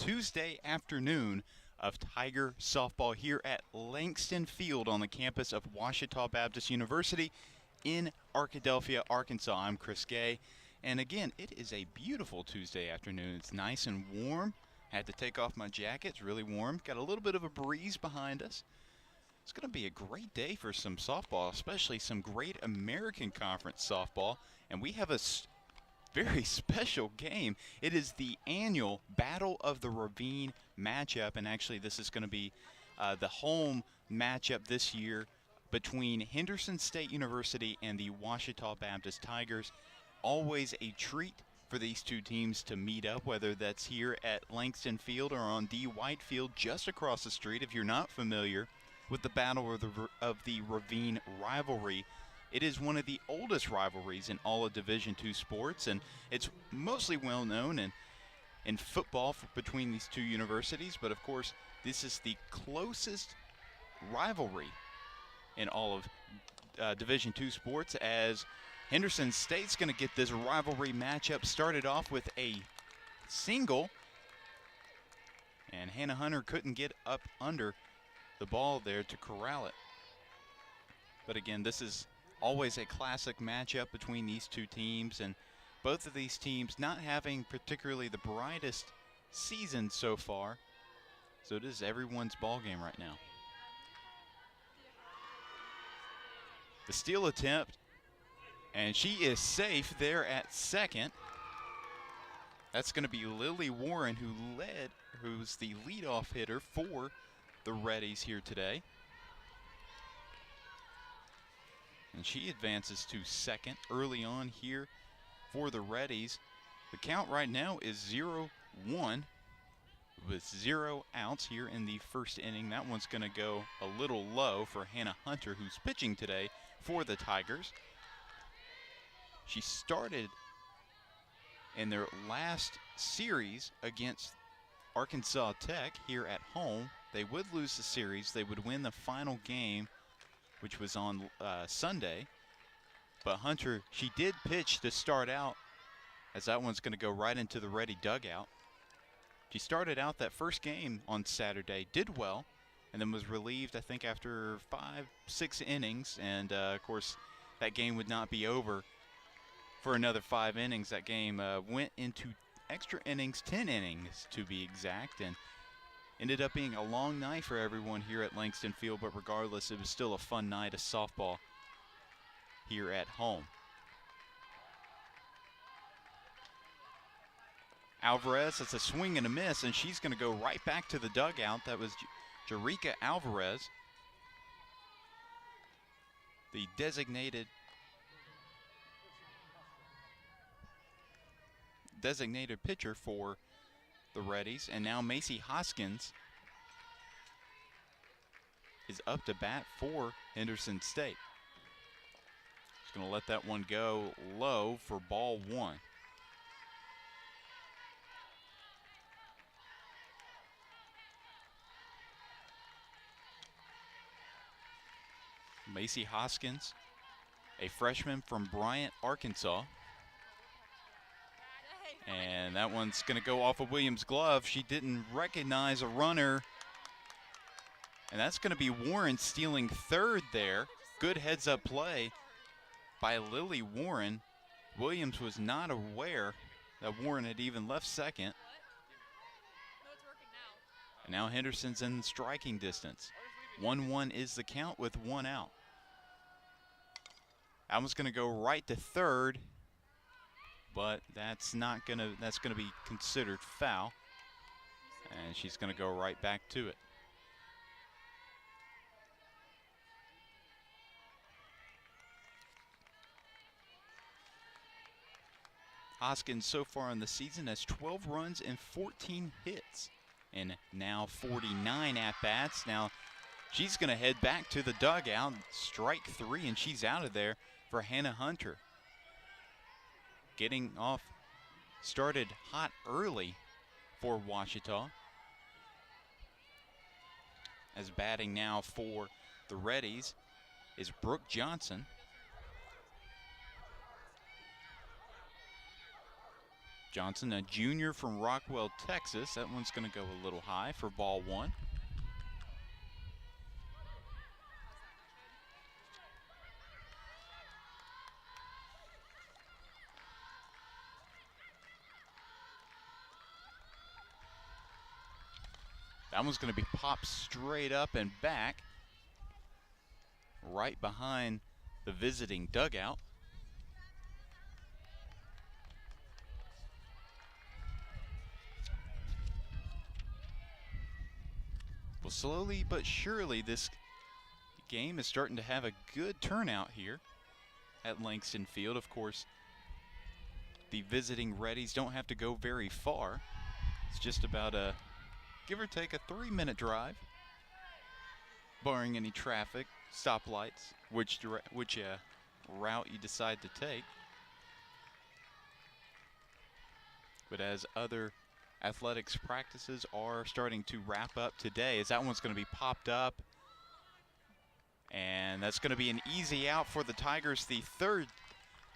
Tuesday afternoon of Tiger softball here at Langston Field on the campus of Ouachita Baptist University in Arkadelphia, Arkansas. I'm Chris Gay, and again, it is a beautiful Tuesday afternoon. It's nice and warm. Had to take off my jacket. It's really warm. Got a little bit of a breeze behind us. It's going to be a great day for some softball, especially some great American Conference softball, and we have a very special game. It is the annual Battle of the Ravine matchup, and actually this is going to be the home matchup this year between Henderson State University and the Ouachita Baptist Tigers. Always a treat for these two teams to meet up, whether that's here at Langston Field or on D. White Field just across the street. If you're not familiar with the Battle of the Ravine rivalry, it is one of the oldest rivalries in all of Division II sports, and it's mostly well known in football between these two universities. But of course, this is the closest rivalry in all of Division II sports, as Henderson State's going to get this rivalry matchup started off with a single, and Hannah Hunter couldn't get up under the ball there to corral it. But again, this is always a classic matchup between these two teams, and both of these teams not having particularly the brightest season so far. So it is everyone's ball game right now. The steal attempt, and she is safe there at second. That's going to be Lily Warren, who's the leadoff hitter for the Reddies here today. And she advances to second early on here for the Reddies. The count right now is 0-1 with 0 outs here in the first inning. That one's going to go a little low for Hannah Hunter, who's pitching today for the Tigers. She started in their last series against Arkansas Tech here at home. They would lose the series. They would win the final game, which was on Sunday. But Hunter, she did pitch to start out, as that one's going to go right into the Reddy dugout. She started out that first game on Saturday, did well, and then was relieved, I think, after 5-6 innings. And, of course, that game would not be over for another 5 innings. That game went into extra innings, 10 innings to be exact, and ended up being a long night for everyone here at Langston Field, but regardless, it was still a fun night of softball here at home. Alvarez, it's a swing and a miss, and she's going to go right back to the dugout. That was Jerika Alvarez, the designated pitcher for the Reddies. And now Macy Hoskins is up to bat for Henderson State. She's going to let that one go low for ball one. Macy Hoskins, a freshman from Bryant, Arkansas. And that one's going to go off of Williams' glove. She didn't recognize a runner. And that's going to be Warren stealing third there. Good heads-up play by Lily Warren. Williams was not aware that Warren had even left second. And now Henderson's in striking distance. 1-1 is the count with 1 out. That one's going to go right to third, but that's going to be considered foul, and she's going to go right back to it. Hoskins so far in the season has 12 runs and 14 hits, and now 49 at-bats. Now she's going to head back to the dugout, strike 3, and she's out of there for Hannah Hunter. Getting off, started hot early for Ouachita. As batting now for the Reddies is Brooke Johnson. Johnson, a junior from Rockwell, Texas. That one's going to go a little high for ball one. That one's going to be popped straight up and back, right behind the visiting dugout. Well, slowly but surely, this game is starting to have a good turnout here at Langston Field. Of course, the visiting Reddies don't have to go very far. It's just about a, give or take, a 3-minute drive, barring any traffic, stoplights, which route you decide to take. But as other athletics practices are starting to wrap up today, as that one's going to be popped up, and that's going to be an easy out for the Tigers, the third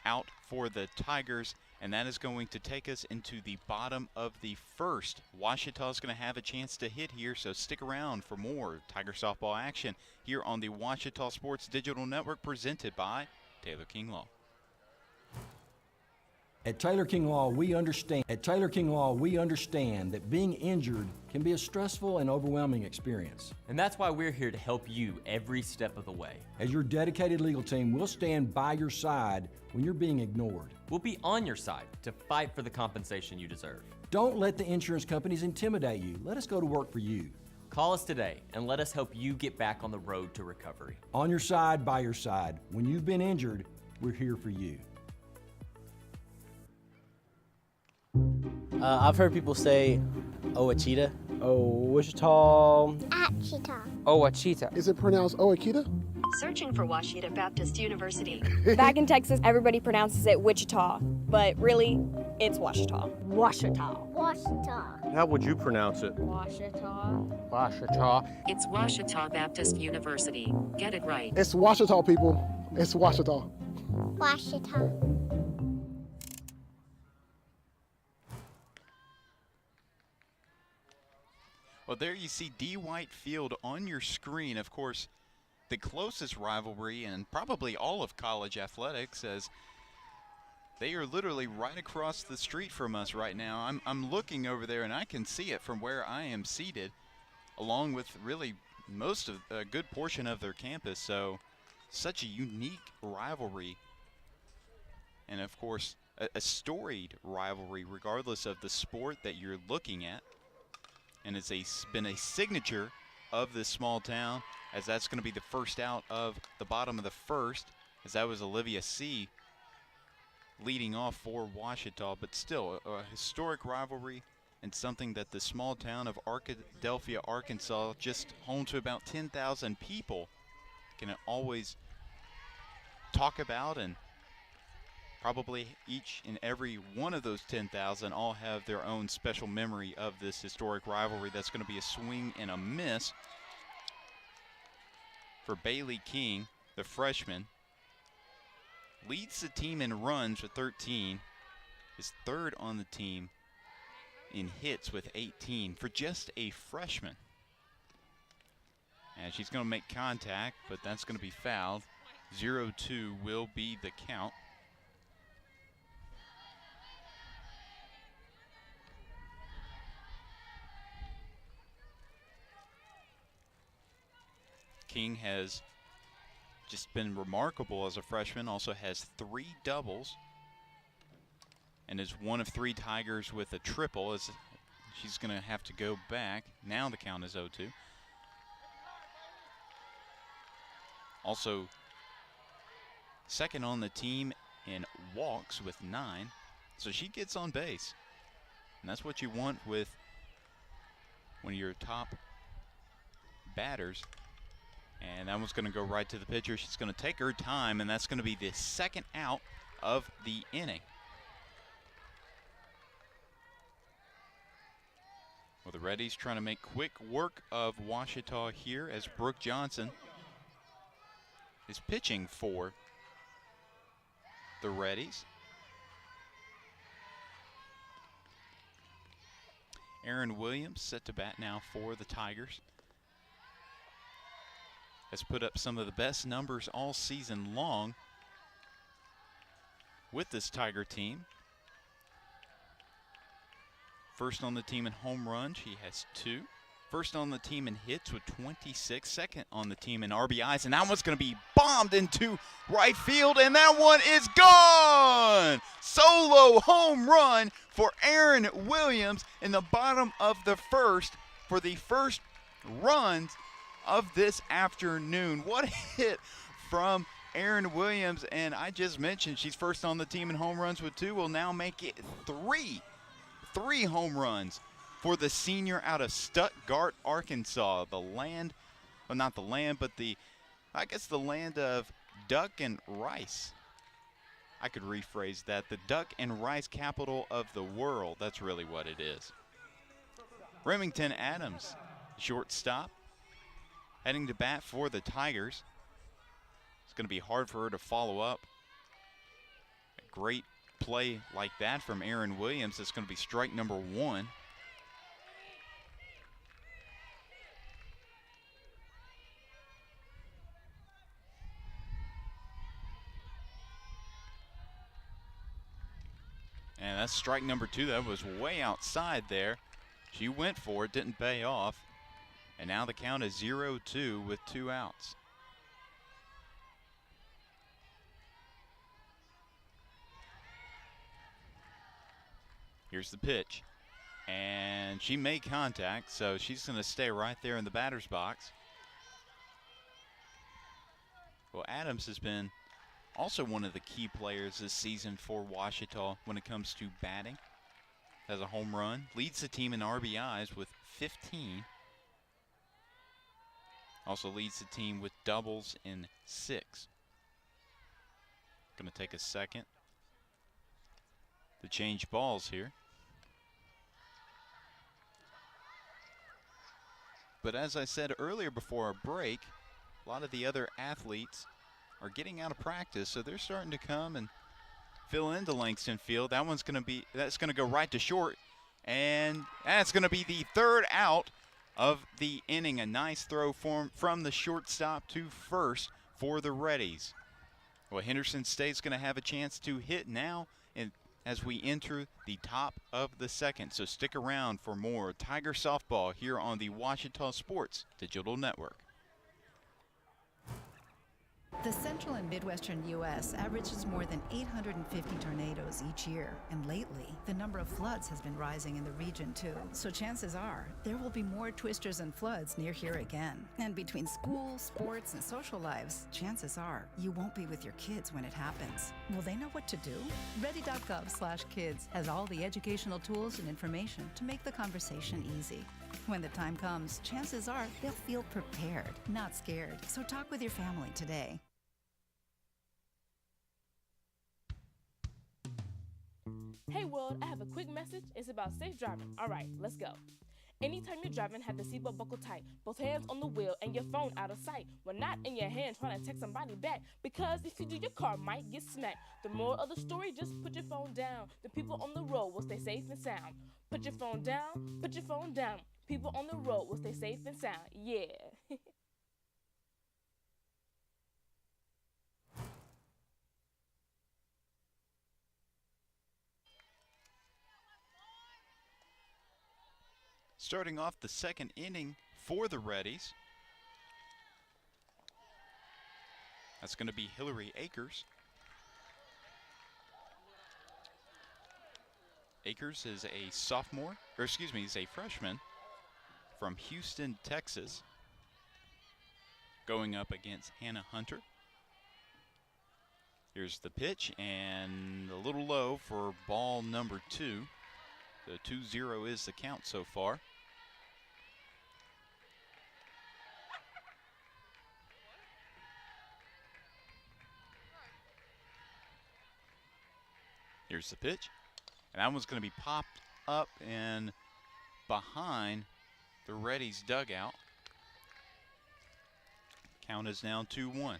out for the Tigers, and that is going to take us into the bottom of the first. Ouachita is going to have a chance to hit here, so stick around for more Tiger softball action here on the Ouachita Sports Digital Network, presented by Taylor King Law. At Taylor King Law, we understand that being injured can be a stressful and overwhelming experience. And that's why we're here to help you every step of the way. As your dedicated legal team, we'll stand by your side when you're being ignored. We'll be on your side to fight for the compensation you deserve. Don't let the insurance companies intimidate you. Let us go to work for you. Call us today and let us help you get back on the road to recovery. On your side, by your side. When you've been injured, we're here for you. I've heard people say Ouachita. Wichita. Ouachita. Ouachita. Is it pronounced Ouachita? Searching for Ouachita Baptist University. Back in Texas, everybody pronounces it Wichita, but really, it's Ouachita. Ouachita. Ouachita. How would you pronounce it? Ouachita. Ouachita. It's Ouachita Baptist University. Get it right. It's Ouachita, people. It's Ouachita. Ouachita. Well, there you see D. White Field on your screen. Of course, the closest rivalry in probably all of college athletics, as they are literally right across the street from us right now. I'm looking over there, and I can see it from where I am seated, along with really most of a good portion of their campus. So such a unique rivalry, and of course a storied rivalry regardless of the sport that you're looking at. And it's been a signature of this small town, as that's going to be the first out of the bottom of the first, as that was Olivia C. leading off for Ouachita. But still, a historic rivalry, and something that the small town of Arkadelphia, Arkansas, just home to about 10,000 people, can always talk about, and probably each and every one of those 10,000 all have their own special memory of this historic rivalry. That's going to be a swing and a miss for Bailey King, the freshman. Leads the team in runs with 13. Is third on the team in hits with 18 for just a freshman. And she's going to make contact, but that's going to be fouled. 0-2 will be the count. King has just been remarkable as a freshman, also has 3 doubles, and is one of 3 Tigers with a triple, as she's going to have to go back. Now the count is 0-2. Also second on the team in walks with 9, so she gets on base. And that's what you want with one of your top batters. And that one's going to go right to the pitcher. She's going to take her time, and that's going to be the second out of the inning. Well, the Reddies trying to make quick work of Ouachita here, as Brooke Johnson is pitching for the Reddies. Aaron Williams set to bat now for the Tigers. Has put up some of the best numbers all season long with this Tiger team. First on the team in home runs, he has 2. First on the team in hits with 26. Second on the team in RBIs, and that one's going to be bombed into right field, and that one is gone! Solo home run for Aaron Williams in the bottom of the first for the first runs of this afternoon. What a hit from Aaron Williams, and I just mentioned she's first on the team in home runs with 2. Will now make it 3 home runs for the senior out of Stuttgart, Arkansas. The land, well, not the land, but I guess the land of duck and rice. I could rephrase that. The duck and rice capital of the world. That's really what it is. Remington Adams, shortstop, heading to bat for the Tigers. It's going to be hard for her to follow up a great play like that from Aaron Williams. It's going to be strike number 1. And that's strike number 2. That was way outside there. She went for it, didn't pay off. And now the count is 0-2 with 2 outs. Here's the pitch. And she made contact, so she's going to stay right there in the batter's box. Well, Adams has been also one of the key players this season for Ouachita when it comes to batting. Has a home run, leads the team in RBIs with 15. Also leads the team with doubles in 6. Going to take a second to change balls here. But as I said earlier before our break, a lot of the other athletes are getting out of practice, so they're starting to come and fill into Langston Field. That's going to go right to short, and that's going to be the 3rd out of the inning. A nice throw from the shortstop to first for the Reddies. Well, Henderson State's going to have a chance to hit now as we enter the top of the 2nd. So stick around for more Tiger softball here on the Ouachita Sports Digital Network. The central and midwestern U.S. averages more than 850 tornadoes each year, and lately, the number of floods has been rising in the region too. So chances are, there will be more twisters and floods near here again. And between school, sports, and social lives, chances are, you won't be with your kids when it happens. Will they know what to do? Ready.gov/kids has all the educational tools and information to make the conversation easy. When the time comes, chances are they'll feel prepared, not scared. So talk with your family today. Hey world, I have a quick message. It's about safe driving. All right, let's go. Anytime you're driving, have the seatbelt buckled tight. Both hands on the wheel and your phone out of sight. When not in your hand trying to text somebody back. Because if you do, your car might get smacked. The moral of the story, just put your phone down. The people on the road will stay safe and sound. Put your phone down, put your phone down. People on the road will stay safe and sound. Yeah. Starting off the 2nd inning for the Reddies. That's going to be Hillary Akers. Akers is a sophomore, or excuse me, he's a freshman from Houston, Texas, going up against Hannah Hunter. Here's the pitch, and a little low for ball number 2. The 2-0 is the count so far. Here's the pitch. And that one's going to be popped up and behind the Reddies dugout. Count is now 2-1.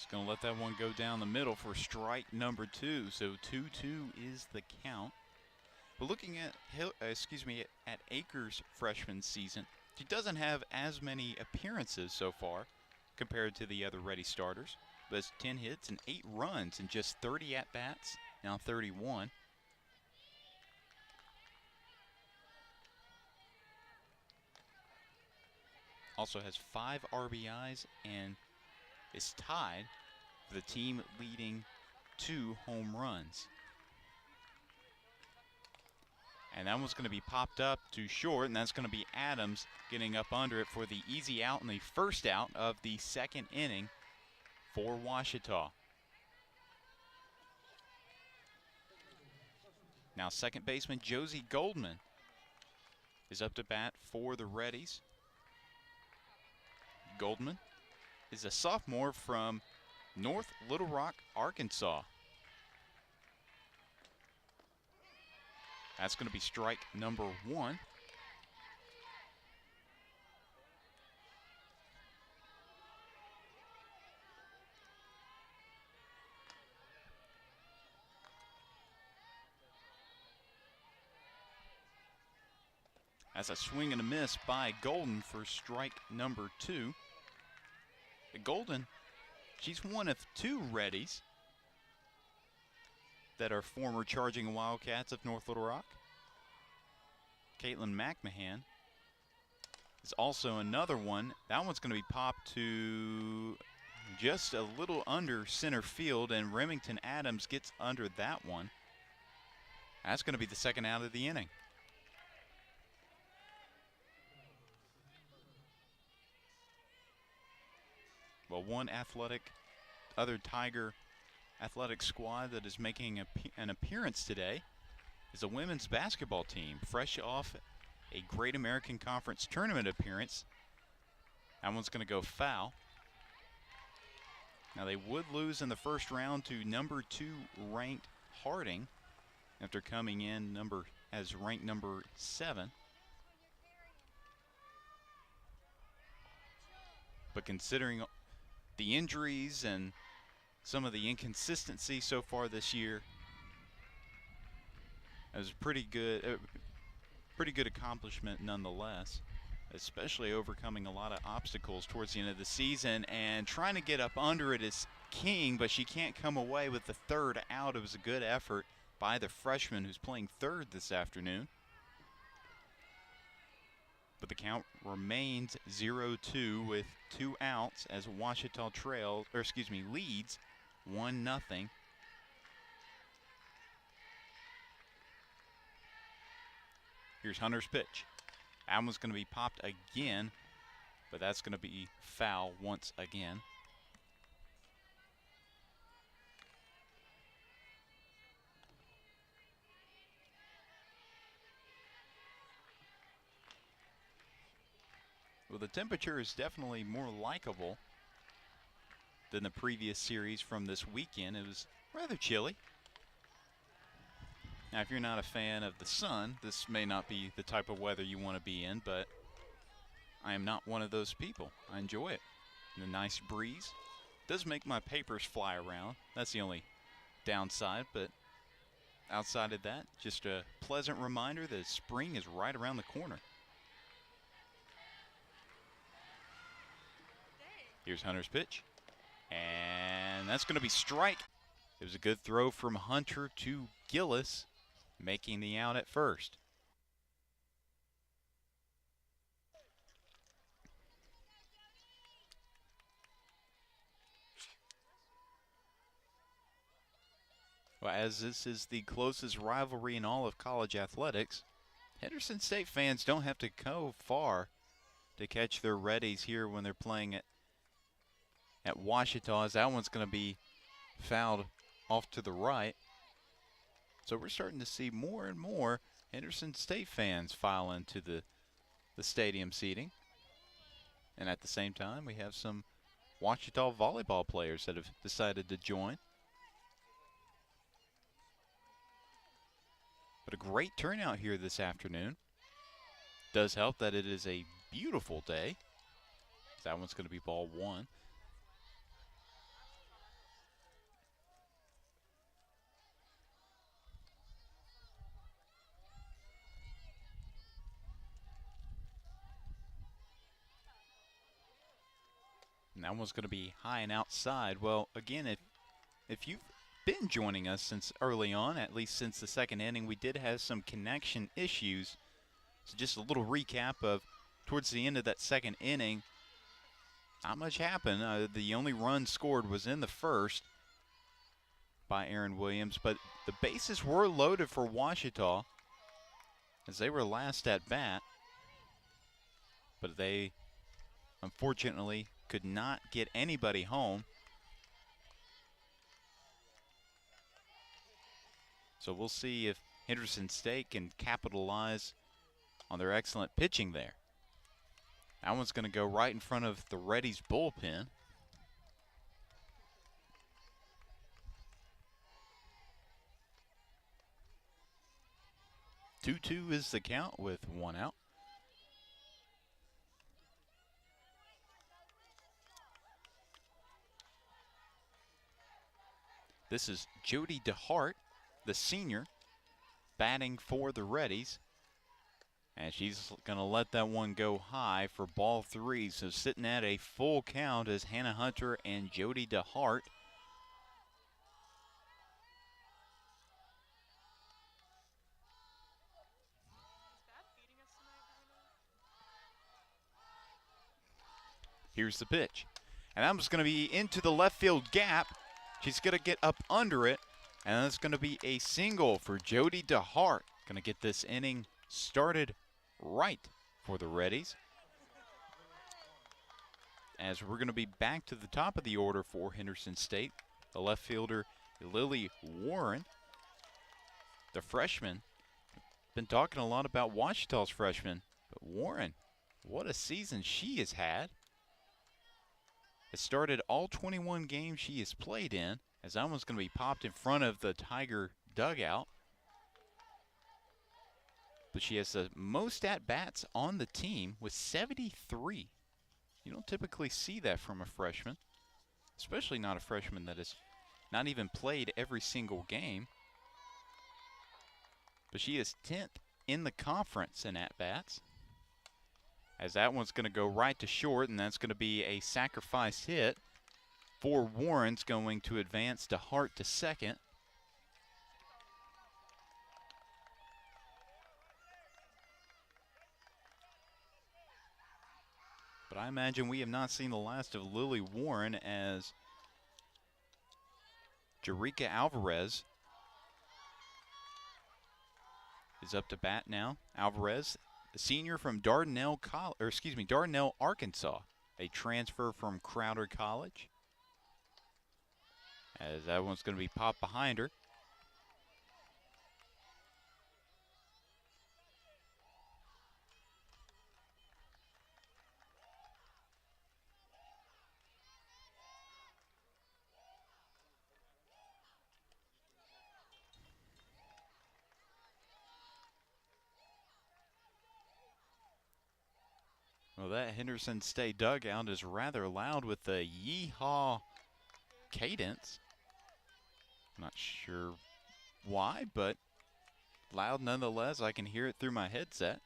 Just going to let that one go down the middle for strike number 2. So 2-2 is the count. But looking at at Akers' freshman season, she doesn't have as many appearances so far compared to the other Ready starters. But it's 10 hits and 8 runs and just 30 at-bats, now 31. Also has 5 RBIs and is tied for the team leading 2 home runs. And that one's going to be popped up to short, and that's going to be Adams getting up under it for the easy out and the first out of the second inning for Ouachita. Now second baseman Josie Goldman is up to bat for the Reddies. Goldman is a sophomore from North Little Rock, Arkansas. That's going to be strike number 1. That's a swing and a miss by Golden for strike number 2. Golden, she's one of 2 Reddies that are former Charging Wildcats of North Little Rock. Caitlin McMahon is also another one. That one's going to be popped to just a little under center field, and Remington Adams gets under that one. That's going to be the second out of the inning. Well, one other Tiger athletic squad that is making an appearance today is a women's basketball team, fresh off a Great American Conference tournament appearance. That one's going to go foul. Now they would lose in the first round to number 2 ranked Harding after coming in as ranked number 7. But considering the injuries and some of the inconsistency so far this year, it was a pretty good accomplishment nonetheless, especially overcoming a lot of obstacles towards the end of the season and trying to get up under it is King, but she can't come away with the third out. It was a good effort by the freshman who's playing third this afternoon. But the count remains 0-2 with 2 outs as Ouachita leads 1-0. Here's Hunter's pitch. That one's going to be popped again, but that's going to be foul once again. Well, the temperature is definitely more likable than the previous series from this weekend. It was rather chilly. Now, if you're not a fan of the sun, this may not be the type of weather you want to be in, but I am not one of those people. I enjoy it. And a nice breeze does make my papers fly around. That's the only downside, but outside of that, just a pleasant reminder that spring is right around the corner. Here's Hunter's pitch, and that's going to be strike. It was a good throw from Hunter to Gillis, making the out at first. Well, as this is the closest rivalry in all of college athletics, Henderson State fans don't have to go far to catch their Reddies here when they're playing at Ouachita, as that one's going to be fouled off to the right. So we're starting to see more and more Henderson State fans file into the stadium seating. And at the same time, we have some Ouachita volleyball players that have decided to join. But a great turnout here this afternoon. Does help that it is a beautiful day. That one's going to be ball 1. And that one's going to be high and outside. Well, again, if you've been joining us since early on, at least since the second inning, we did have some connection issues. So just a little recap of towards the end of that second inning, not much happened. The only run scored was in the first by Aaron Williams, but the bases were loaded for Ouachita as they were last at bat. But they unfortunately could not get anybody home. So we'll see if Henderson State can capitalize on their excellent pitching there. That one's going to go right in front of the Reddies bullpen. Two-two is the count with one out. This is Jody DeHart, the senior, batting for the Reddies. And she's going to let that one go high for ball three. So sitting at a full count is Hannah Hunter and Jody DeHart. Here's the pitch. And that was going to be into the left field gap. She's going to get up under it. And that's going to be a single for Jody DeHart. Going to get this inning started right for the Reddies. As we're going to be back to the top of the order for Henderson State. The left fielder, Lily Warren. The freshman. Been talking a lot about Ouachita's freshman. But Warren, what a season she has had. Has started all 21 games she has played in. As that one's going to be popped in front of the Tiger dugout. But she has the most at-bats on the team with 73. You don't typically see that from a freshman, especially not a freshman that has not even played every single game. But she is 10th in the conference in at-bats. As that one's going to go right to short, and that's going to be a sacrifice hit for Warren's going to advance DeHart to second. But I imagine we have not seen the last of Lily Warren as Jerika Alvarez is up to bat now. Alvarez, a senior from Dardanelle Arkansas, a transfer from Crowder College. As that one's going to be popped behind her. Well, that Henderson State dugout is rather loud with the yee-haw cadence. Not sure why, but loud nonetheless. I can hear it through my headset.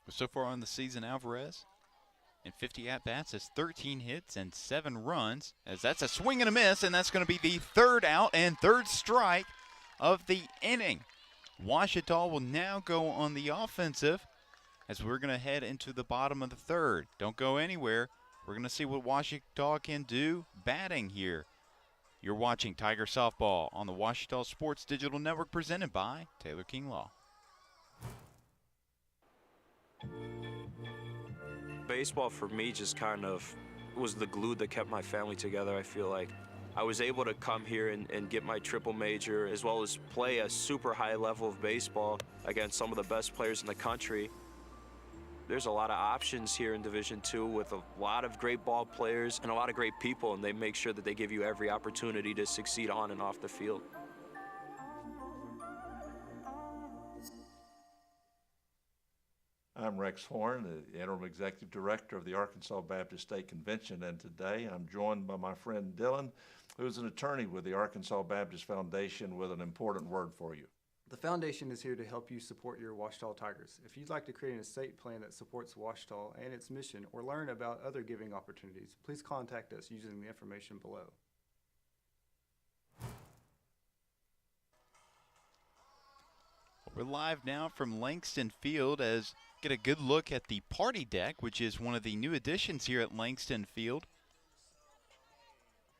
So far on the season, Alvarez in 50 at-bats has 13 hits and 7 runs, as that's a swing and a miss, and that's going to be the third out and third strike of the inning. Ouachita will now go on the offensive as we're going to head into the bottom of the third. Don't go anywhere. We're going to see what Ouachita can do batting here. You're watching Tiger Softball on the Ouachita Sports Digital Network presented by Taylor King Law. Baseball for me just kind of was the glue that kept my family together. I feel like I was able to come here and get my triple major, as well as play a super high level of baseball against some of the best players in the country. There's a lot of options here in Division II with a lot of great ball players and a lot of great people, and they make sure that they give you every opportunity to succeed on and off the field. I'm Rex Horn, the Interim Executive Director of the Arkansas Baptist State Convention, and today I'm joined by my friend Dylan who's an attorney with the Arkansas Baptist Foundation, with an important word for you. The foundation is here to help you support your Ouachita Tigers. If you'd like to create an estate plan that supports Ouachita and its mission, or learn about other giving opportunities, please contact us using the information below. We're live now from Langston Field as get a good look at the party deck, which is one of the new additions here at Langston Field.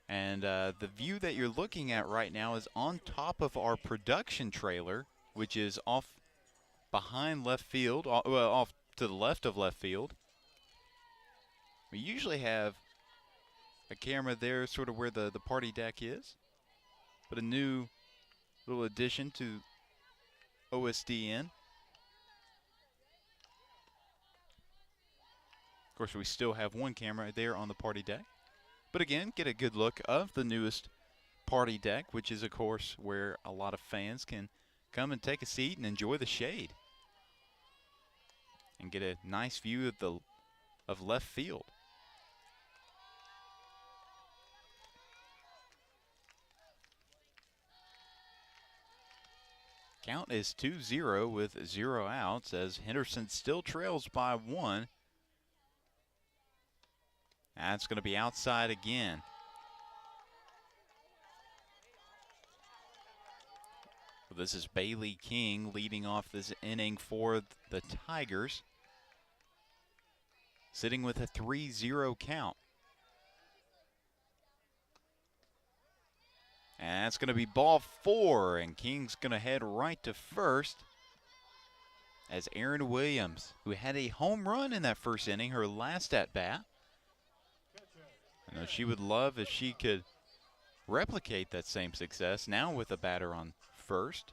And the view that you're looking at right now is on top of our production trailer, which is off behind left field, well, off to the left of left field. We usually have a camera there sort of where the party deck is, but a new little addition to OSDN. Of course, we still have one camera there on the party deck. But again, get a good look of the newest party deck, which is, of course, where a lot of fans can come and take a seat and enjoy the shade and get a nice view of left field. Count is 2-0 with 0 outs as Henderson still trails by 1. That's going to be outside again. Well, this is Bailey King leading off this inning for the Tigers, sitting with a 3-0 count. And that's going to be ball 4, and King's going to head right to first as Aaron Williams, who had a home run in that first inning, her last at-bat. I know she would love if she could replicate that same success now with a batter on first.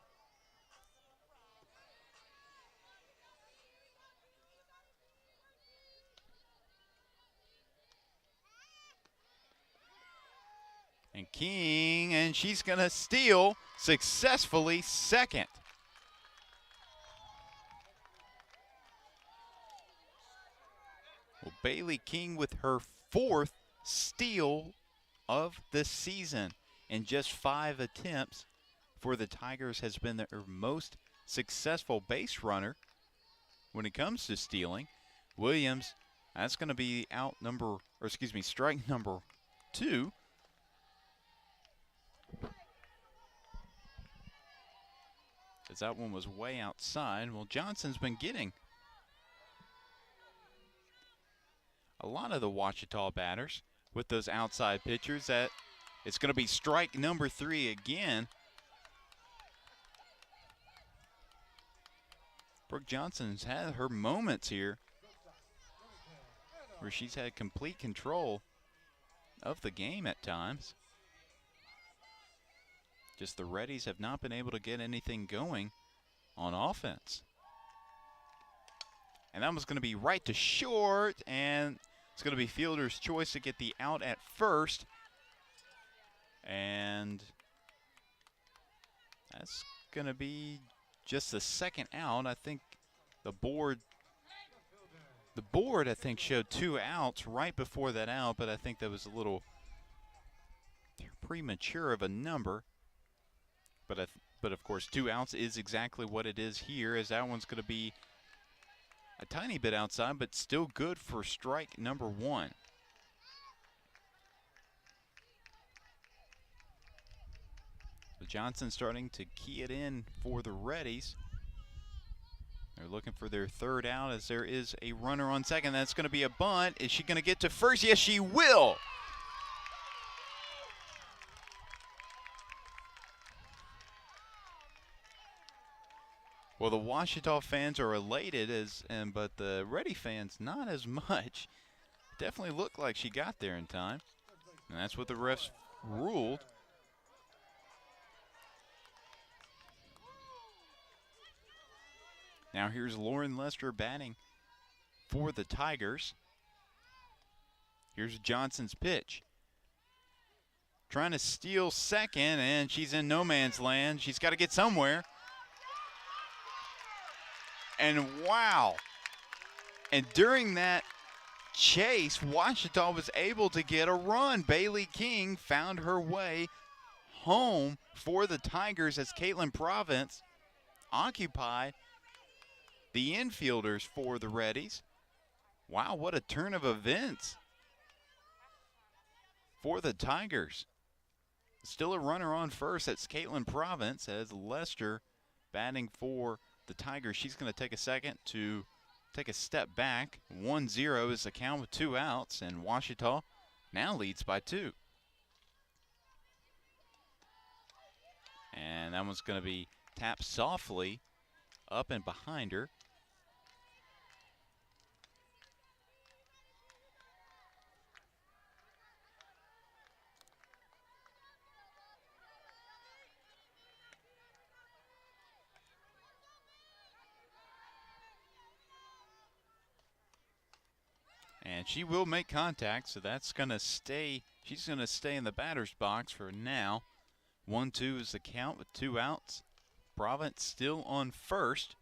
And King, and she's going to steal successfully second. Well, Bailey King with her 4th steal of the season in just 5 attempts for the Tigers has been their most successful base runner when it comes to stealing. Williams, that's going to be strike number 2. As that one was way outside. Well, Johnson's been getting a lot of the Ouachita batters with those outside pitchers. That it's going to be strike number 3 again. Brooke Johnson's had her moments here where she's had complete control of the game at times. Just the Reddies have not been able to get anything going on offense. And that was going to be right to short, and it's going to be fielder's choice to get the out at first. And that's going to be just the second out. I think the board I think showed 2 outs right before that out, but I think that was a little premature of a number. But of course 2 outs is exactly what it is here, as that one's going to be a tiny bit outside, but still good for strike number 1. So Johnson starting to key it in for the Reddies. They're looking for their 3rd out as there is a runner on second. That's going to be a bunt. Is she going to get to first? Yes, she will. Well, the Ouachita fans are elated, but the Ready fans not as much. Definitely looked like she got there in time, and that's what the refs ruled. Now here's Lauren Lester batting for the Tigers. Here's Johnson's pitch. Trying to steal second, and she's in no man's land. She's got to get somewhere. And wow. And during that chase, Ouachita was able to get a run. Bailey King found her way home for the Tigers as Caitlin Province occupied the infielders for the Reddies. Wow, what a turn of events for the Tigers. Still a runner on first. That's Caitlin Province as Lester batting for the Tigers. She's going to take a second to take a step back. 1-0 is the count with 2 outs, and Ouachita now leads by 2. And that one's going to be tapped softly up and behind her. And she will make contact, so that's going to stay. She's going to stay in the batter's box for now. 1-2 is the count with 2 outs. Province still on first.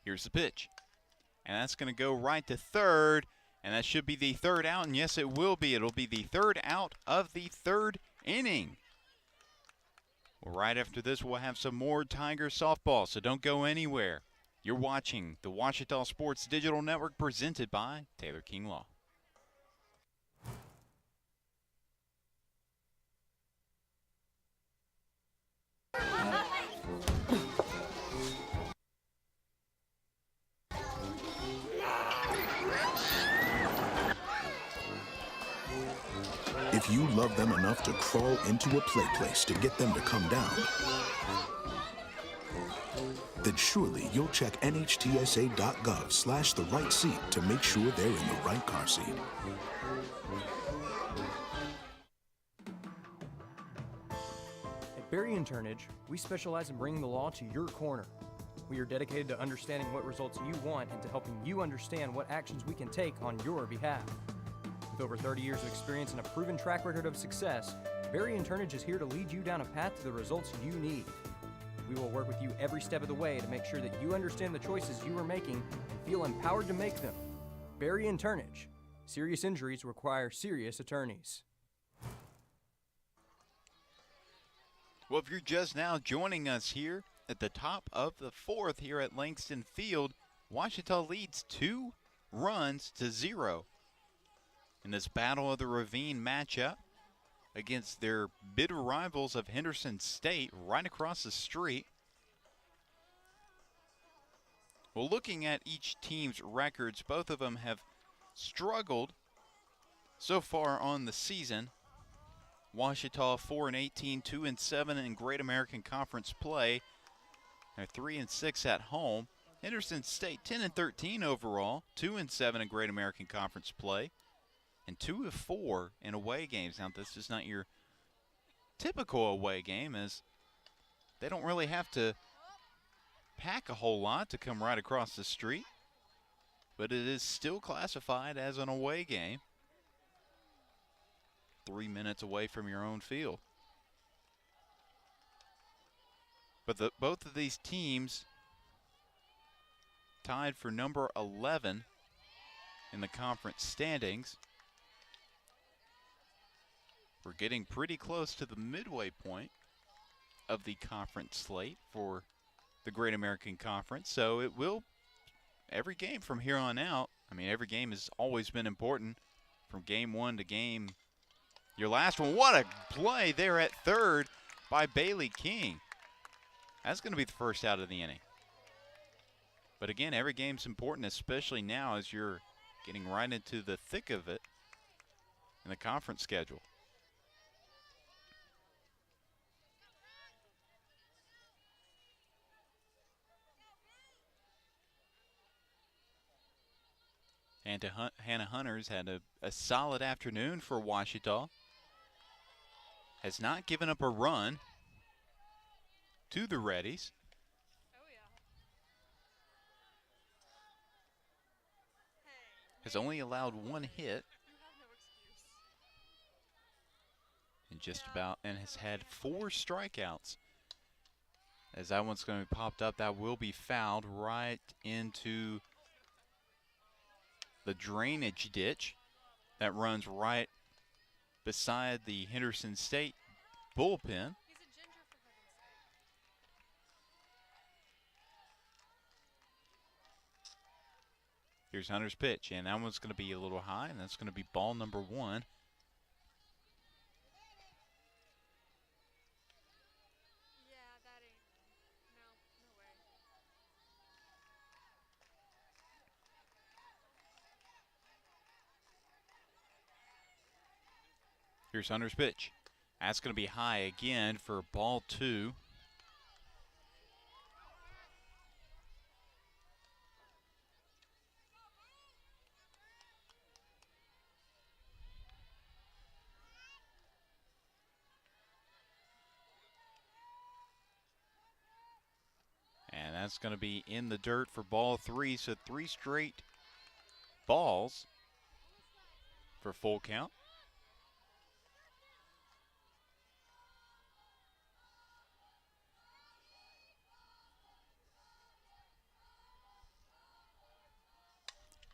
Here's the pitch. And that's going to go right to third. And that should be the 3rd out. And yes, it will be. It'll be the 3rd out of the 3rd inning. Well, right after this, we'll have some more Tiger softball. So don't go anywhere. You're watching the Ouachita Sports Digital Network presented by Taylor King Law. If you love them enough to crawl into a play place to get them to come down, then surely you'll check nhtsa.gov/the right seat to make sure they're in the right car seat. At Berry & Turnage, we specialize in bringing the law to your corner. We are dedicated to understanding what results you want and to helping you understand what actions we can take on your behalf. With over 30 years of experience and a proven track record of success, Berry & Turnage is here to lead you down a path to the results you need. We will work with you every step of the way to make sure that you understand the choices you are making and feel empowered to make them. Berry & Turnage. Serious injuries require serious attorneys. Well, if you're just now joining us here at the top of the 4th here at Langston Field, Ouachita leads 2-0 in this Battle of the Ravine matchup against their bitter rivals of Henderson State right across the street. Well, looking at each team's records, both of them have struggled so far on the season. Ouachita 4-18, 2-7 in Great American Conference play. They're 3-6 at home. Henderson State 10-13 overall, 2-7 in Great American Conference play, and 2-4 in away games. Now, this is not your typical away game, as they don't really have to pack a whole lot to come right across the street, but it is still classified as an away game. 3 minutes away from your own field. But both of these teams tied for number 11 in the conference standings. We're getting pretty close to the midway point of the conference slate for the Great American Conference. So it will, every game from here on out, I mean, every game has always been important from game 1 to your last one. What a play there at third by Bailey King. That's going to be the first out of the inning. But again, every game's important, especially now as you're getting right into the thick of it in the conference schedule. And Hannah Hunters had a solid afternoon for Ouachita. Has not given up a run to the Reddies. has only allowed 1 hit. And has had 4 strikeouts. As that one's going to be popped up, that will be fouled right into the drainage ditch that runs right beside the Henderson State bullpen. Here's Hunter's pitch, and that one's going to be a little high, and that's going to be ball number 1. Here's Hunter's pitch. That's going to be high again for ball 2. And that's going to be in the dirt for ball 3. So 3 straight balls for full count.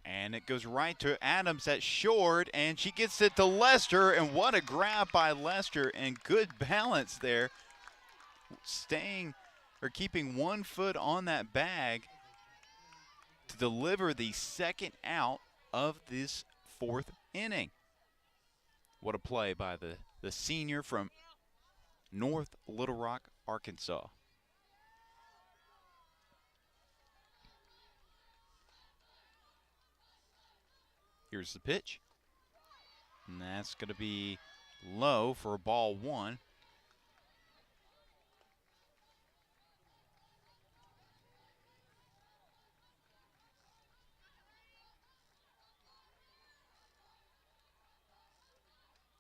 And it goes right to Adams at short, and she gets it to Lester, and what a grab by Lester, and good balance there. Keeping 1 foot on that bag to deliver the 2nd out of this 4th inning. What a play by the senior from North Little Rock, Arkansas. Here's the pitch. And that's going to be low for ball 1.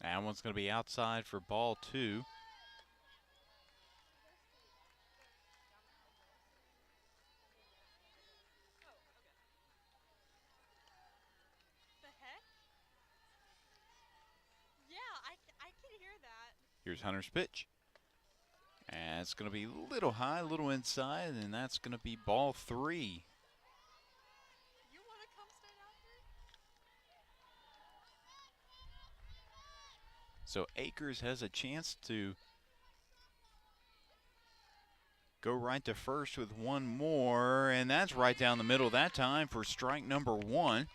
That one's going to be outside for ball 2. Here's Hunter's pitch. And it's going to be a little high, a little inside, and that's going to be ball 3. So Akers has a chance to go right to first with 1 more, and that's right down the middle that time for strike number 1.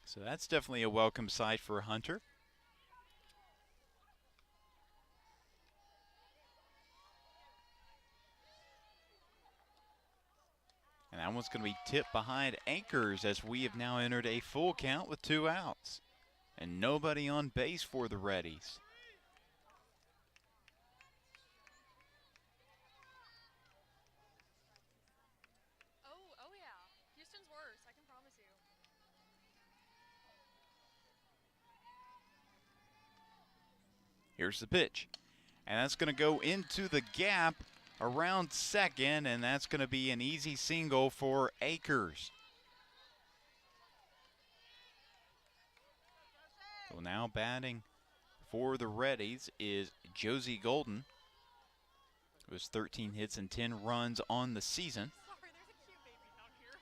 So that's definitely a welcome sight for Hunter. And that one's going to be tipped behind Akers as we have now entered a full count with 2 outs. And nobody on base for the Reddies. Oh yeah. Houston's worse, I can promise you. Here's the pitch. And that's going to go into the gap around second, and that's going to be an easy single for Akers. So now batting for the Reddies is Josie Golden, who has 13 hits and 10 runs on the season. Sorry, there's a cute baby down here.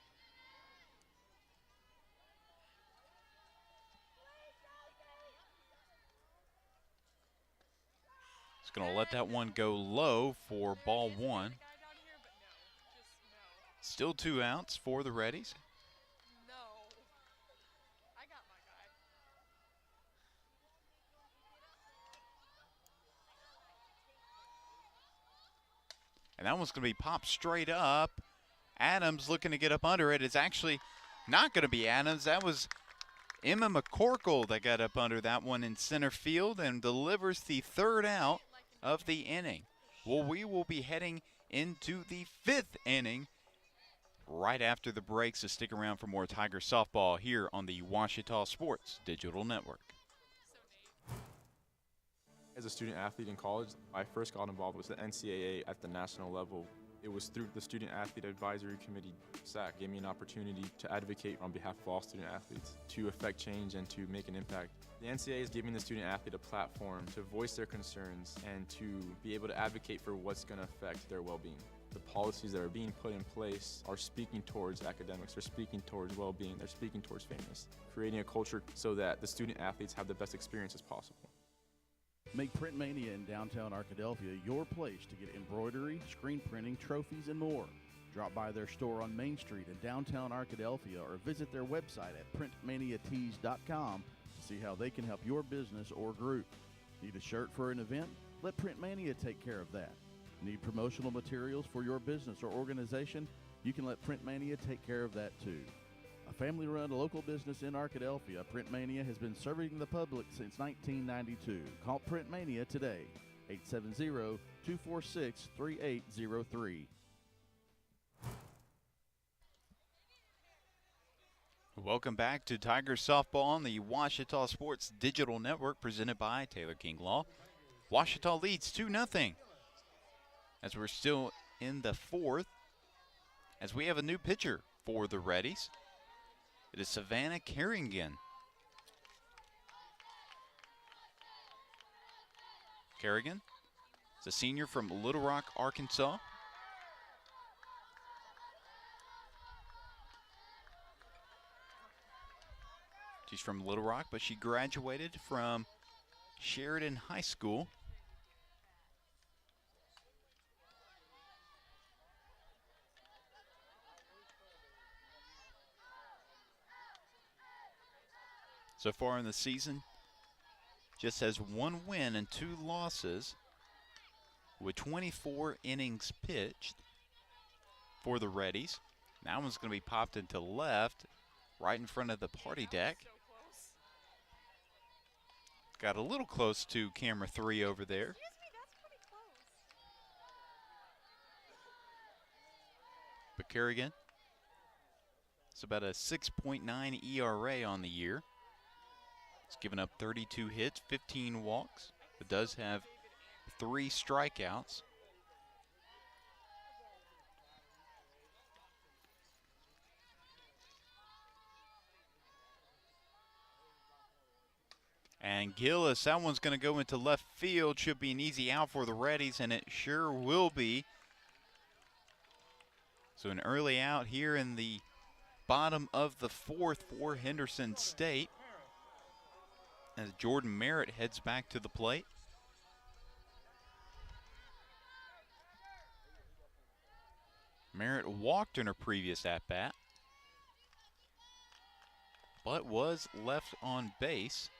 It's going to let that one go low for ball 1. Still 2 outs for the Reddies. And that one's going to be popped straight up. Adams looking to get up under it. It's actually not going to be Adams. That was Emma McCorkle that got up under that one in center field and delivers the 3rd out of the inning. Well, we will be heading into the 5th inning right after the break, so stick around for more Tiger softball here on the Ouachita Sports Digital Network. As a student athlete in college, I first got involved with the NCAA at the national level It was through the Student Athlete Advisory Committee, SAC, gave me an opportunity to advocate on behalf of all student athletes, to affect change and to make an impact. The NCAA is giving the student athlete a platform to voice their concerns and to be able to advocate for what's going to affect their well-being. The policies that are being put in place are speaking towards academics, they're speaking towards well-being, they're speaking towards fairness, creating a culture so that the student athletes have the best experiences possible. Make Print Mania in downtown Arkadelphia your place to get embroidery, screen printing, trophies, and more. Drop by their store on Main Street in downtown Arkadelphia or visit their website at printmaniatees.com to see how they can help your business or group. Need a shirt for an event? Let Print Mania take care of that. Need promotional materials for your business or organization? You can let Print Mania take care of that too. A family-run local business in Arkadelphia, Print Mania has been serving the public since 1992. Call Print Mania today, 870-246-3803. Welcome back to Tigers softball on the Ouachita Sports Digital Network, presented by Taylor King Law. Ouachita leads 2-0 as we're still in the fourth, as we have a new pitcher for the Reddies. It is Savannah Kerrigan. Kerrigan is a senior from Little Rock, Arkansas. She's from Little Rock, but she graduated from Sheridan High School. So far in the season, just has 1 win and 2 losses with 24 innings pitched for the Reddies. That one's going to be popped into left, right in front of the party deck. Got a little close to camera 3 over there. But Kerrigan, it's about a 6.9 ERA on the year. It's given up 32 hits, 15 walks, but does have 3 strikeouts. And Gillis, that one's going to go into left field. Should be an easy out for the Reddies, and it sure will be. So an early out here in the bottom of the fourth for Henderson State, as Jordan Merritt heads back to the plate. Merritt walked in her previous at-bat, but was left on base,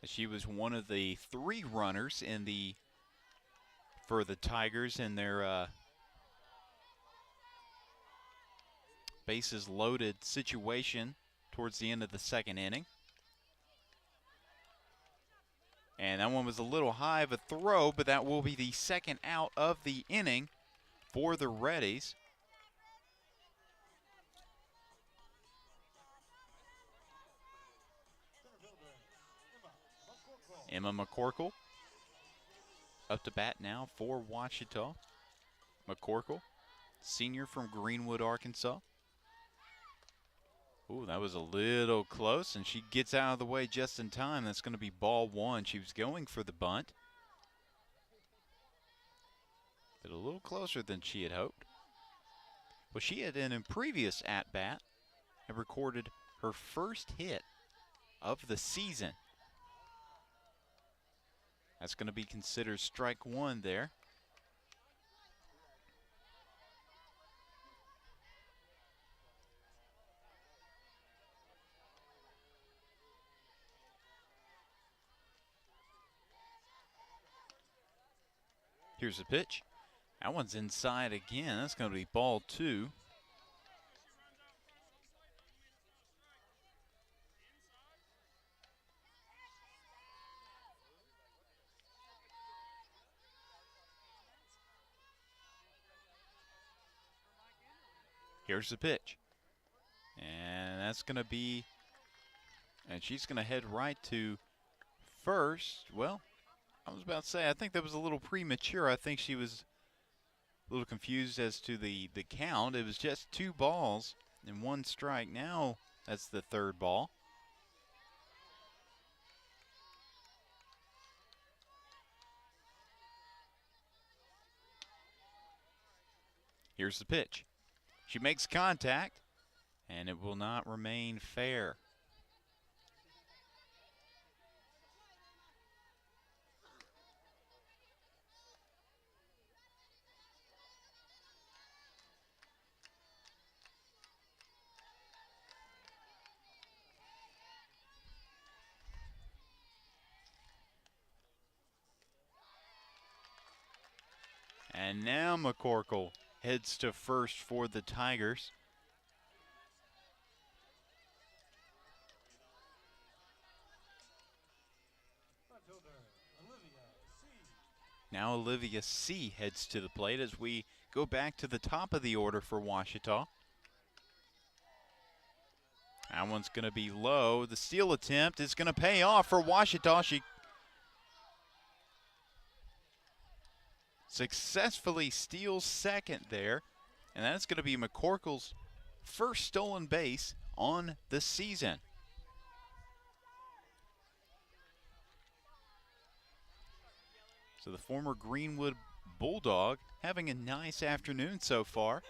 as she was one of the 3 runners for the Tigers in their bases loaded situation towards the end of the 2nd inning. And that one was a little high of a throw, but that will be the 2nd out of the inning for the Reddies. Emma McCorkle up to bat now for Ouachita. McCorkle, senior from Greenwood, Arkansas. Ooh, that was a little close, and she gets out of the way just in time. That's going to be ball 1. She was going for the bunt, but a little closer than she had hoped. Well, she had in a previous at-bat and recorded her first hit of the season. That's going to be considered strike 1 there. Here's the pitch. That one's inside again. That's going to be ball 2. Here's the pitch. And that's going to be, and she's going to head right to first. Well, I was about to say, I think that was a little premature. I think she was A little confused as to the count. It was just 2 balls and 1 strike. Now that's the 3rd ball. Here's the pitch. She makes contact, and it will not remain fair. And now McCorkle heads to first for the Tigers. Now Olivia C. heads to the plate as we go back to the top of the order for Ouachita. That one's going to be low. The steal attempt is going to pay off for Ouachita. She successfully steals second there, and that's going to be McCorkle's first stolen base on the season. So the former Greenwood Bulldog having a nice afternoon so far.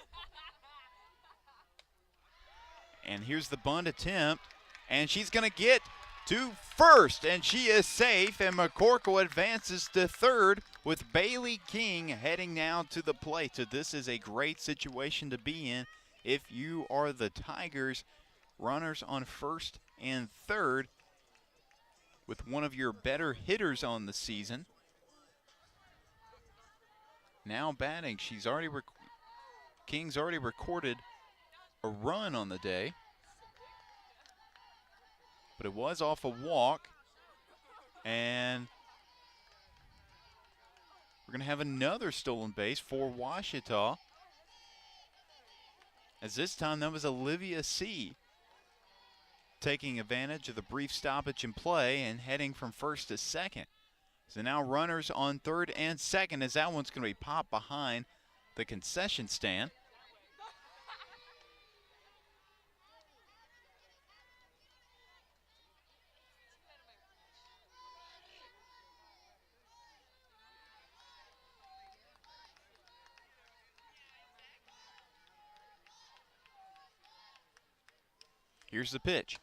And here's the bunt attempt, and she's going to get to first, and she is safe, and McCorkle advances to third with Bailey King heading now to the plate. So this is a great situation to be in if you are the Tigers. Runners on first and third with one of your better hitters on the season. Now batting, King's already recorded a run on the day, but it was off a walk, and we're going to have another stolen base for Ouachita, as this time that was Olivia C. taking advantage of the brief stoppage in play and heading from first to second. So now runners on third and second, as that one's going to be popped behind the concession stand. Here's the pitch.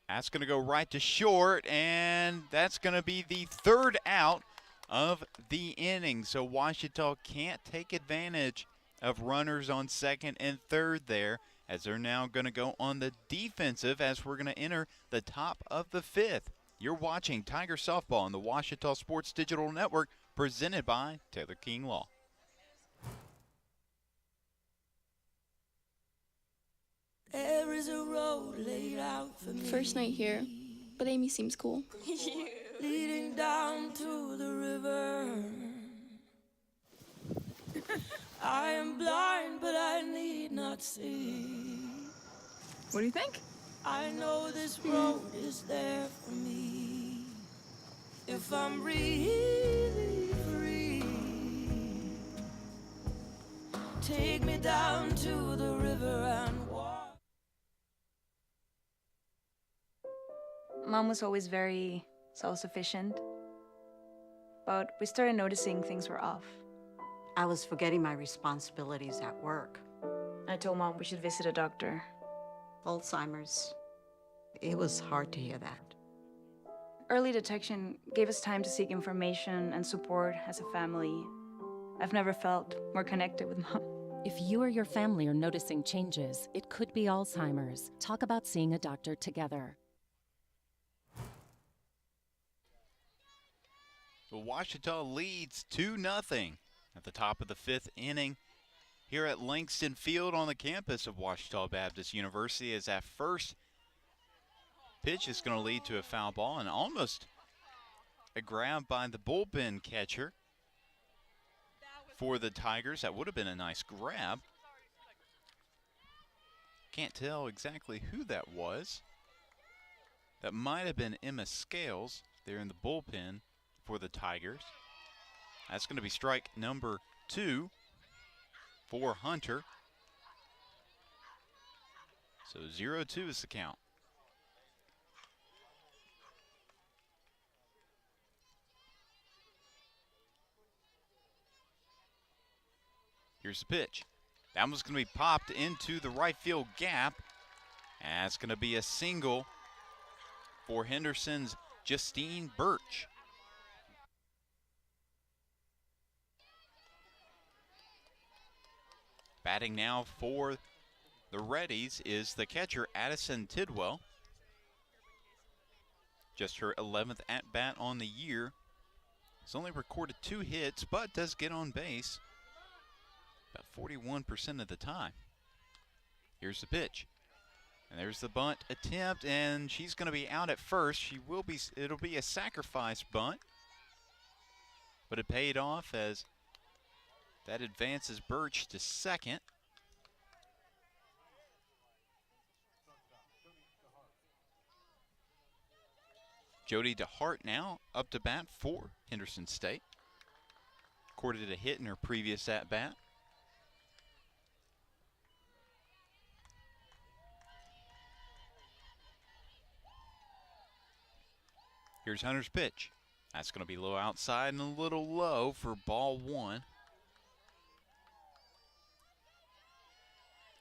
That's going to go right to short, and that's going to be the 3rd out of the inning. So Ouachita can't take advantage of runners on second and third there, as they're now going to go on the defensive as we're going to enter the top of the 5th. You're watching Tiger Softball on the Ouachita Sports Digital Network, presented by Taylor King Law. There is a road laid out for me. First night here, but Amy seems cool. Leading down to the river. I am blind, but I need not see. What do you think? I know this road is there for me. If I'm really free, take me down to the river and walk. Mom was always very self-sufficient, but we started noticing things were off. I was forgetting my responsibilities at work. I told Mom we should visit a doctor. Alzheimer's. It was hard to hear that. Early detection gave us time to seek information and support as a family. I've never felt more connected with Mom. If you or your family are noticing changes, it could be Alzheimer's. Talk about seeing a doctor together. So Ouachita leads 2-0 at the top of the 5th inning here at Langston Field on the campus of Ouachita Baptist University, as that first pitch is going to lead to a foul ball and almost a grab by the bullpen catcher for the Tigers. That would have been a nice grab. Can't tell exactly who that was. That might have been Emma Scales there in the bullpen for the Tigers. That's going to be strike number 2. for Hunter. So 0-2 is the count. Here's the pitch. That one's going to be popped into the right field gap. And it's going to be a single for Henderson's Justine Birch. Batting now for the Reddies is the catcher, Addison Tidwell. Just her 11th at-bat on the year. Has only recorded 2 hits, but does get on base about 41% of the time. Here's the pitch. And there's the bunt attempt, and she's going to be out at first. It'll be a sacrifice bunt, but it paid off as that advances Birch to second. Jody DeHart now up to bat for Henderson State. Recorded a hit in her previous at-bat. Here's Hunter's pitch. That's going to be low outside and a little low for ball 1.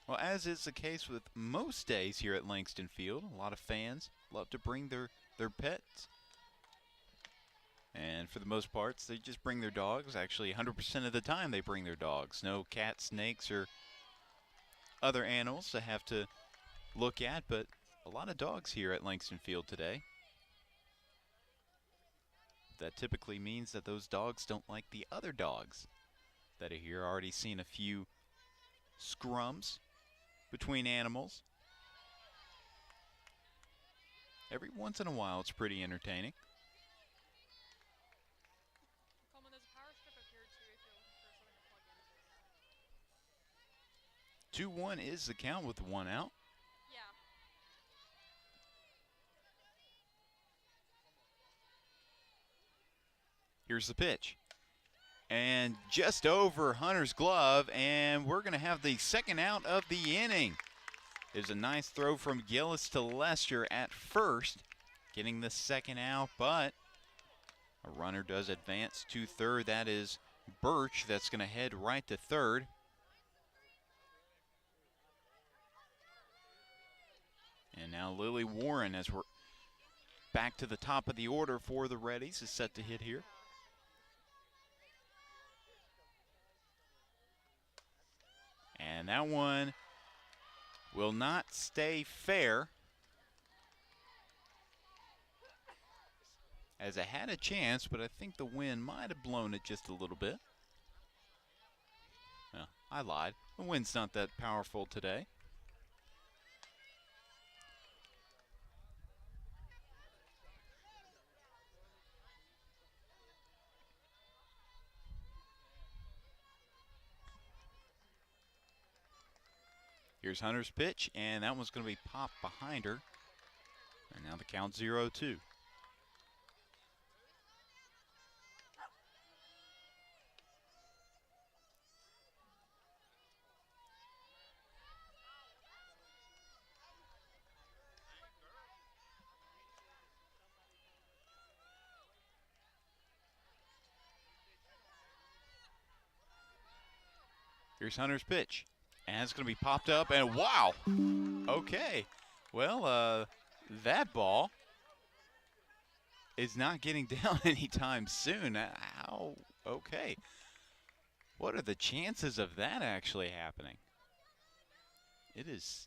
Well, as is the case with most days here at Langston Field, a lot of fans love to bring their pets. And for the most part, they just bring their dogs. Actually, 100% of the time they bring their dogs. No cats, snakes, or other animals to have to look at, but a lot of dogs here at Langston Field today. That typically means that those dogs don't like the other dogs that are here. Already seen a few scrums between animals. Every once in a while, it's pretty entertaining. Coleman, there's a power strip up here too if you're looking for something to plug into. 2-1 is the count with 1 out. Yeah. Here's the pitch. And just over Hunter's glove, and we're going to have the second out of the inning. There's a nice throw from Gillis to Lester at first, getting the second out, but a runner does advance to third. That is Birch. That's going to head right to third. And now Lily Warren, as we're back to the top of the order for the Reddies, is set to hit here. And that one will not stay fair, as it had a chance, but I think the wind might have blown it just a little bit. Well, I lied. The wind's not that powerful today. Here's Hunter's pitch, and that one's going to be popped behind her. And now the count's 0-2. Here's Hunter's pitch. And it's going to be popped up, and wow. Okay. Well, that ball is not getting down anytime soon. How? Okay. What are the chances of that actually happening? It is.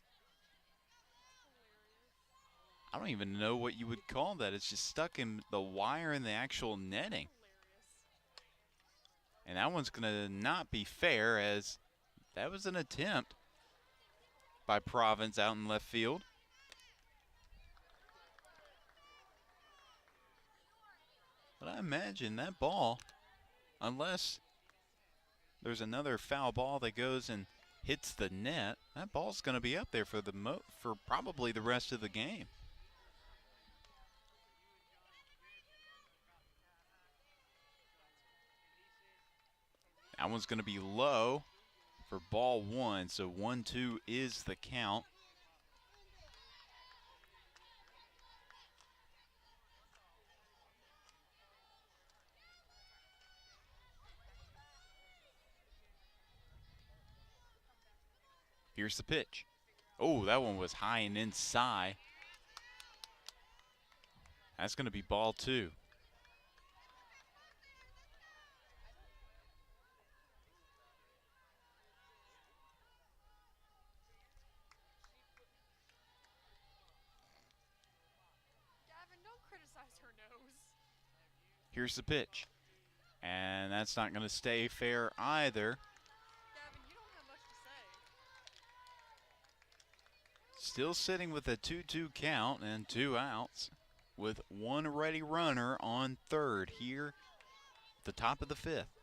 I don't even know what you would call that. It's just stuck in the wire in the actual netting. And that one's going to not be fair, as that was an attempt by Province out in left field. But I imagine that ball, unless there's another foul ball that goes and hits the net, that ball's going to be up there for for probably the rest of the game. That one's going to be low for ball one. So 1-2 is the count. Here's the pitch. Oh, that one was high and inside. That's going to be ball two. Gavin, don't criticize her nose. Here's the pitch. And that's not going to stay fair either. Gavin, you don't have much to say. Still sitting with a 2-2 count and 2 outs with one ready runner on third here at the top of the fifth.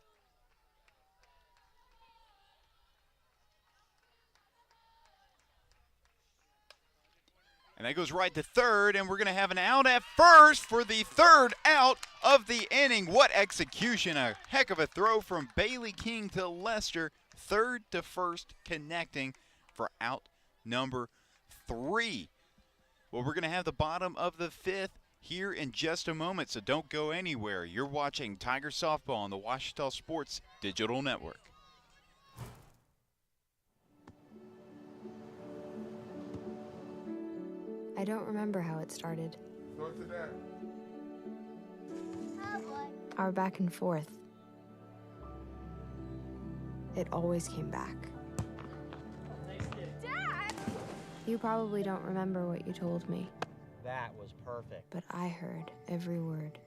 And that goes right to third, and we're going to have an out at first for the third out of the inning. What execution. A heck of a throw from Bailey King to Lester. Third to first connecting for out number 3. Well, we're going to have the bottom of the fifth here in just a moment, so don't go anywhere. You're watching Tiger Softball on the Ouachita Sports Digital Network. I don't remember how it started. North of that. Our back and forth. It always came back. Dad! You probably don't remember what you told me, That was perfect. but I heard every word.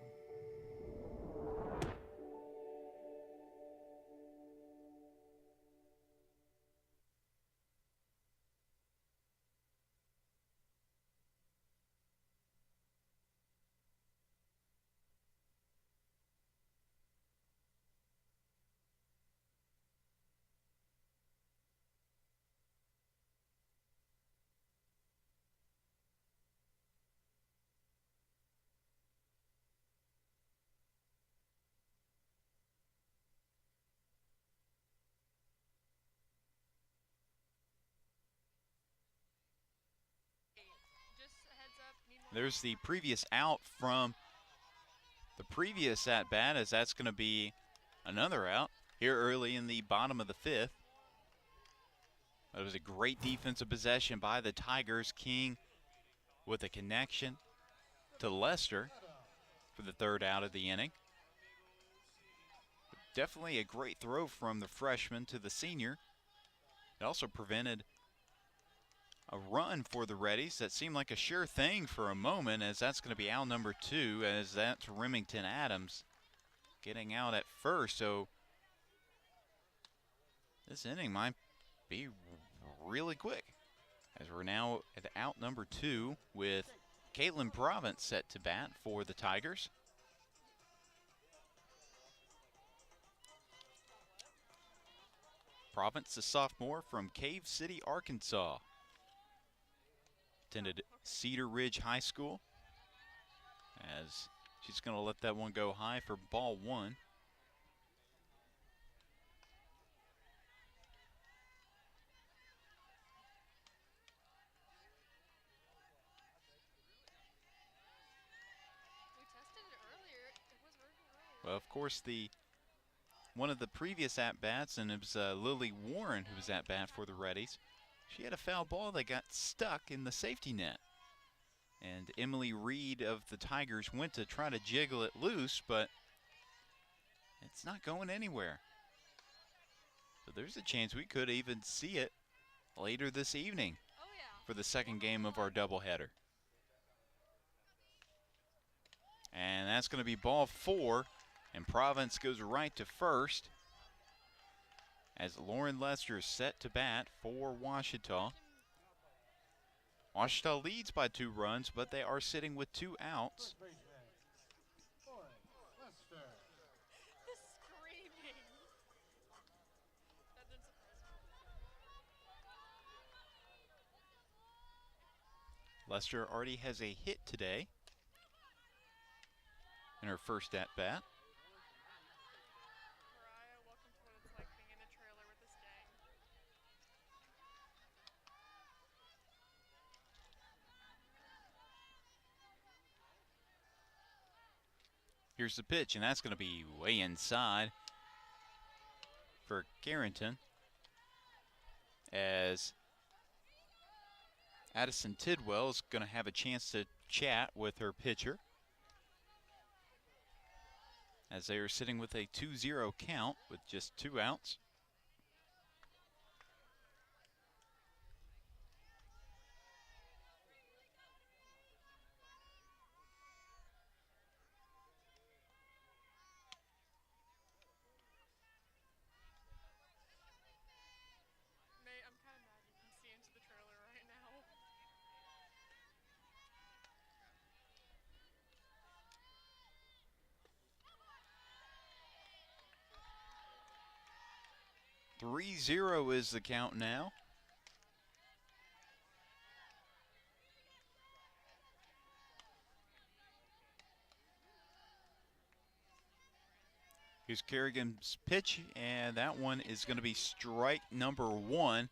Just a heads up, need more. There's the previous out from the previous at-bat, as that's going to be another out here early in the bottom of the fifth. That was a great defensive possession by the Tigers. King with a connection to Lester for the third out of the inning. Definitely a great throw from the freshman to the senior. It also prevented a run for the Reddies that seemed like a sure thing for a moment, as that's going to be out number 2, as that's Remington Adams getting out at first. So this inning might be really quick, as we're now at out number 2 with Caitlin Province set to bat for the Tigers. Province, a sophomore from Cave City, Arkansas. Attended Cedar Ridge High School, as she's going to let that one go high for ball 1. We tested it earlier. It was working earlier. Well, of course, one of the previous at-bats, and it was Lily Warren who was at-bat for the Reddies. She had a foul ball that got stuck in the safety net. And Emily Reed of the Tigers went to try to jiggle it loose, but it's not going anywhere. So there's a chance we could even see it later this evening for the second game of our doubleheader. And that's going to be ball 4, and Province goes right to first, as Lauren Lester is set to bat for Ouachita. Ouachita leads by 2 runs, but they are sitting with 2 outs. The screaming. That didn't surprise me. Lester already has a hit today in her first at-bat. Mariah, welcome to what it's like being in a trailer with this gang. Here's the pitch, and that's going to be way inside for Carrington, as Addison Tidwell is going to have a chance to chat with her pitcher, as they are sitting with a 2-0 count with just 2 outs. Nate, I'm kind of mad you can see into the trailer right now. 3-0 is the count now. Here's Kerrigan's pitch, and that one is going to be strike number 1.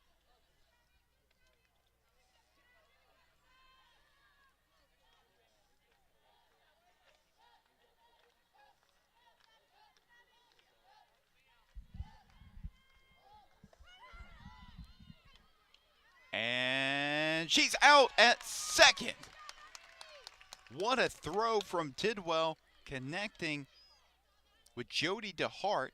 And she's out at second. What a throw from Tidwell, connecting with Jody DeHart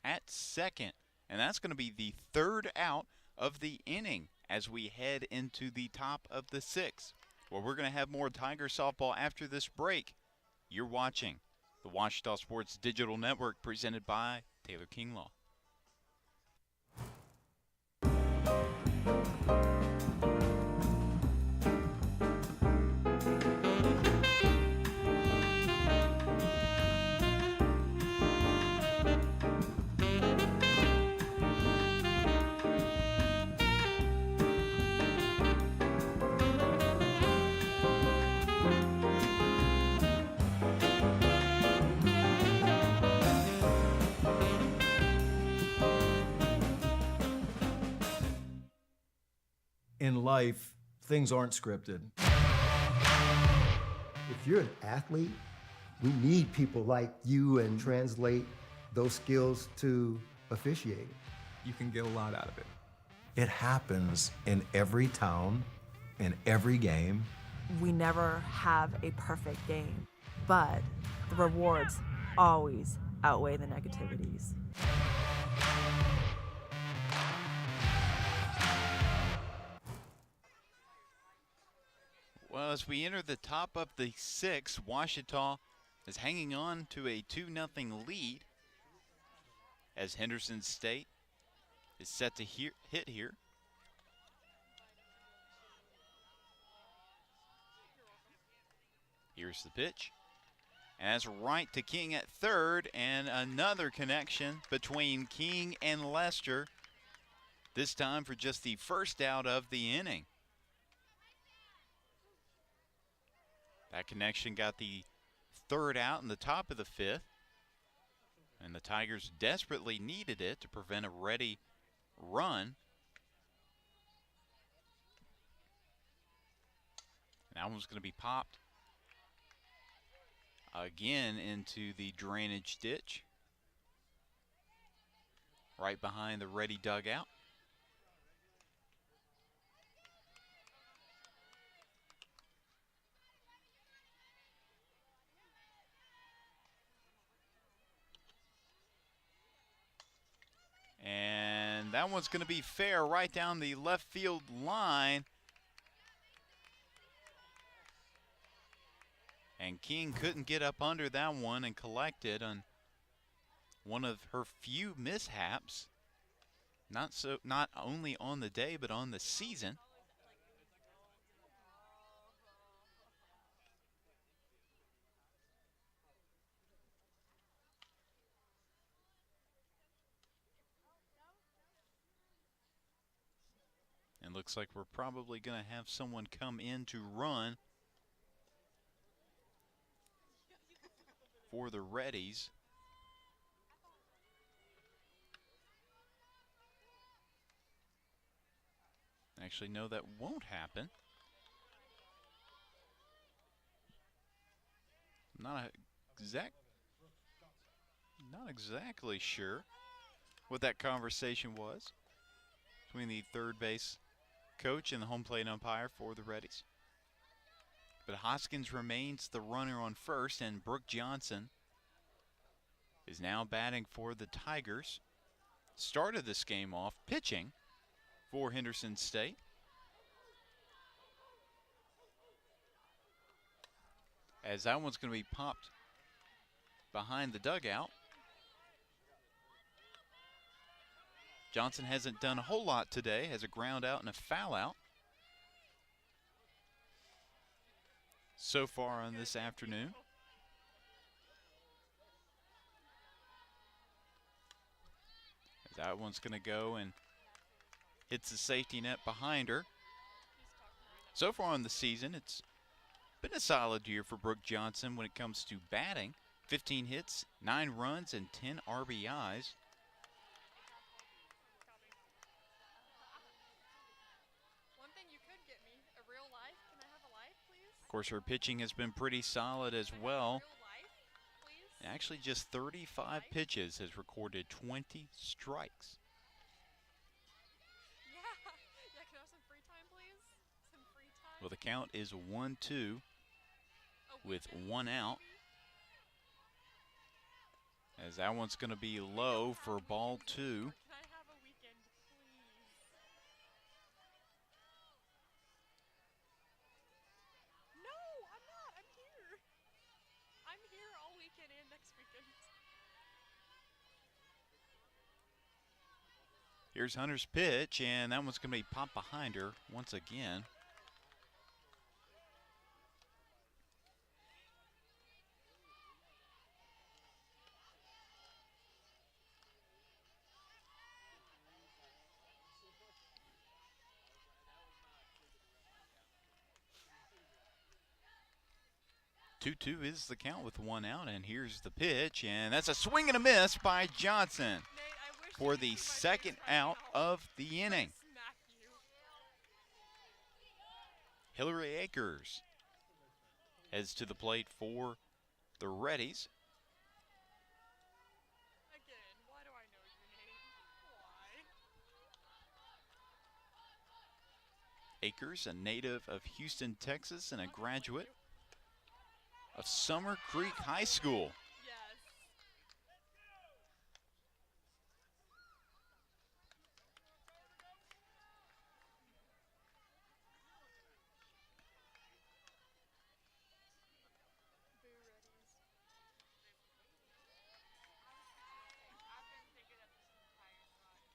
at second. And that's going to be the 3rd out of the inning as we head into the top of the 6th. Well, we're going to have more Tiger softball after this break. You're watching the Ouachita Sports Digital Network, presented by Taylor King Law. In life, things aren't scripted. If you're an athlete, we need people like you and translate those skills to officiating. You can get a lot out of it. It happens in every town, in every game. We never have a perfect game, but the rewards always outweigh the negativities. Well, as we enter the top of the 6th, Ouachita is hanging on to a 2-0 lead, as Henderson State is set to hit here. Here's the pitch. And that's right to King at third, and another connection between King and Lester, this time for just the 1st out of the inning. That connection got the 3rd out in the top of the 5th, and the Tigers desperately needed it to prevent a ready run. And that one's going to be popped again into the drainage ditch, right behind the ready dugout. And that one's going to be fair right down the left field line. And King couldn't get up under that one and collect it on one of her few mishaps. Not only on the day, but on the season. And looks like we're probably going to have someone come in to run for the Reddies. Actually, no, that won't happen. exactly sure what that conversation was between the third base coach and the home plate umpire for the Reddies. But Hoskins remains the runner on first, and Brooke Johnson is now batting for the Tigers. Started this game off pitching for Henderson State. As that one's going to be popped behind the dugout. Johnson hasn't done a whole lot today, has a ground out and a foul out so far on this afternoon. That one's going to go and hits the safety net behind her. So far in the season, it's been a solid year for Brooke Johnson when it comes to batting. 15 hits, 9 runs, and 10 RBIs. One thing you could get me, a real life. Can I have a life, please? Of course, her pitching has been pretty solid as well. Actually, just 35 pitches has recorded 20 strikes. Yeah, can I have some free time, please? Some free time. Well, the count is 1-2 with 1 out. As that one's going to be low for ball 2. Can I have a weekend, please? No, I'm not. I'm here. I'm here all weekend and next weekend. Here's Hunter's pitch, and that one's going to be popped behind her once again. Two is the count with 1 out, and here's the pitch, and that's a swing and a miss by Johnson for the second out of the inning. Hillary Akers heads to the plate for the Reddies. Again, why do I know your name? Why? Akers, a native of Houston, Texas, and a graduate of Summer Creek High School. Yes. Boo Reddies. I've been thinking of this entire time.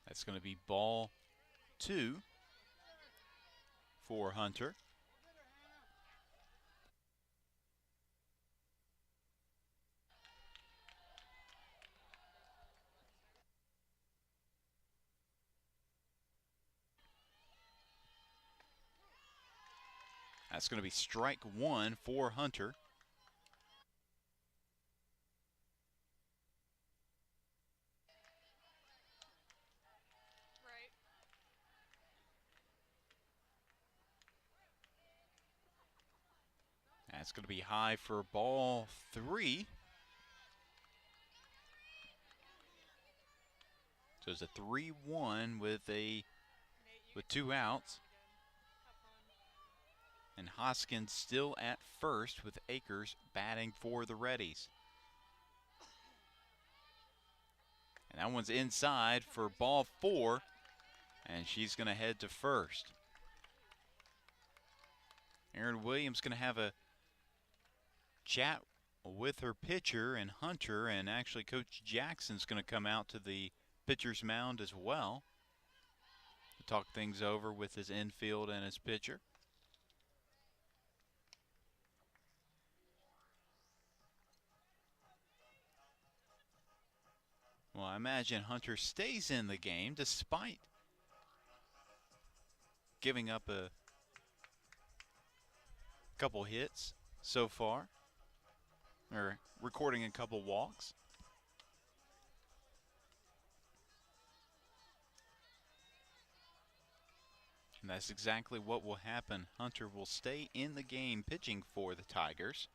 That's going to be ball 2 for Hunter. That's going to be strike 1 for Hunter. Right. That's going to be high for ball 3. So it's a 3-1 with 2 outs. And Hoskins still at first with Akers batting for the Reddies. And that one's inside for ball 4, and she's going to head to first. Aaron Williams going to have a chat with her pitcher and Hunter, and actually Coach Jackson's going to come out to the pitcher's mound as well to talk things over with his infield and his pitcher. Well, I imagine Hunter stays in the game despite giving up a couple hits so far, or recording a couple walks. And that's exactly what will happen. Hunter will stay in the game pitching for the Tigers,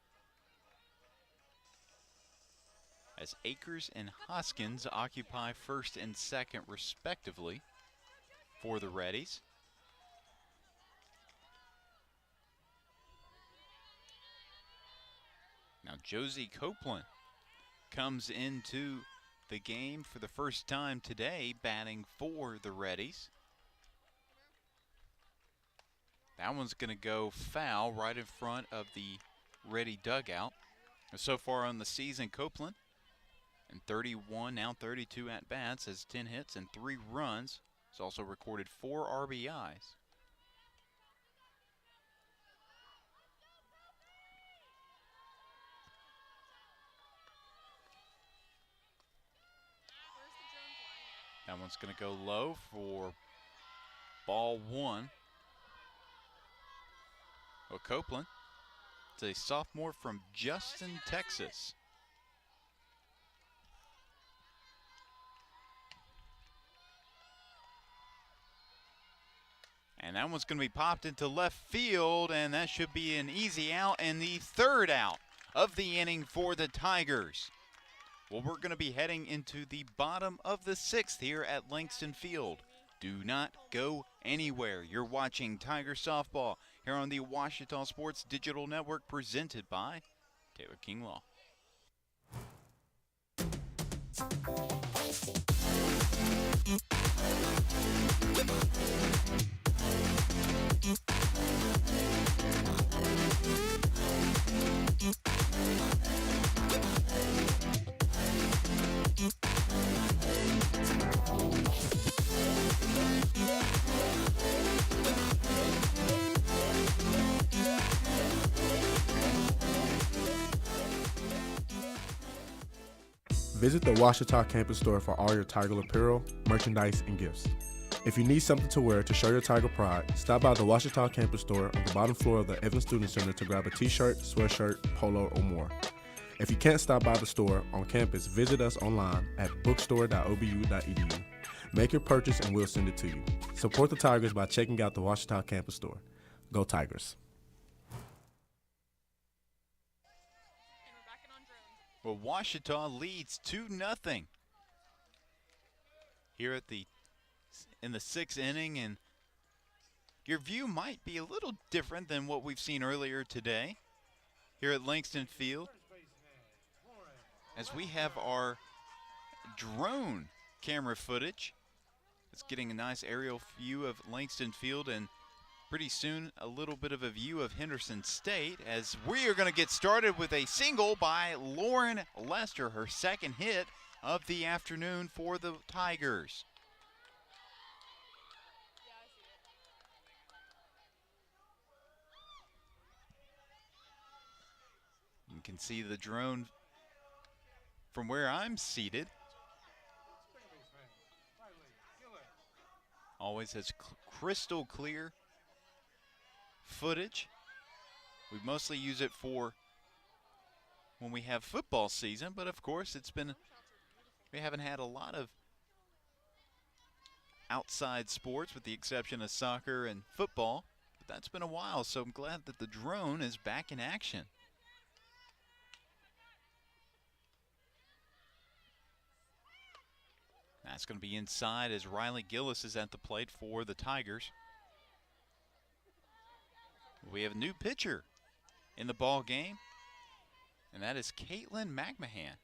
as Akers and Hoskins occupy first and second respectively for the Reddies. Now Josie Copeland comes into the game for the first time today, batting for the Reddies. That one's going to go foul right in front of the Reddy dugout. So far on the season, Copeland in 31, now 32 at-bats, has 10 hits and 3 runs. He's also recorded 4 RBIs. That one's going to go low for ball 1. Well, Copeland, it's a sophomore from Justin, Texas. And that one's going to be popped into left field, and that should be an easy out and the third out of the inning for the Tigers. Well, we're going to be heading into the bottom of the 6th here at Langston Field. Do not go anywhere. You're watching Tiger Softball here on the Ouachita Sports Digital Network, presented by Taylor King Law. Visit the Ouachita campus store for all your Tiger apparel, merchandise, and gifts. If you need something to wear to show your Tiger pride, stop by the Ouachita campus store on the bottom floor of the Evans Student Center to grab a t-shirt, sweatshirt, polo, or more. If you can't stop by the store on campus, visit us online at bookstore.obu.edu. Make your purchase and we'll send it to you. Support the Tigers by checking out the Ouachita campus store. Go Tigers. Well, Ouachita leads 2-0 here in the 6th inning, and your view might be a little different than what we've seen earlier today here at Langston Field, as we have our drone camera footage. It's getting a nice aerial view of Langston Field, and pretty soon a little bit of a view of Henderson State, as we are going to get started with a single by Lauren Lester, her second hit of the afternoon for the Tigers. You can see the drone from where I'm seated. Always has crystal clear footage. We mostly use it for when we have football season, but of course we haven't had a lot of outside sports with the exception of soccer and football, but that's been a while, so I'm glad that the drone is back in action. That's going to be inside as Riley Gillis is at the plate for the Tigers. We have a new pitcher in the ball game, and that is Caitlin McMahon.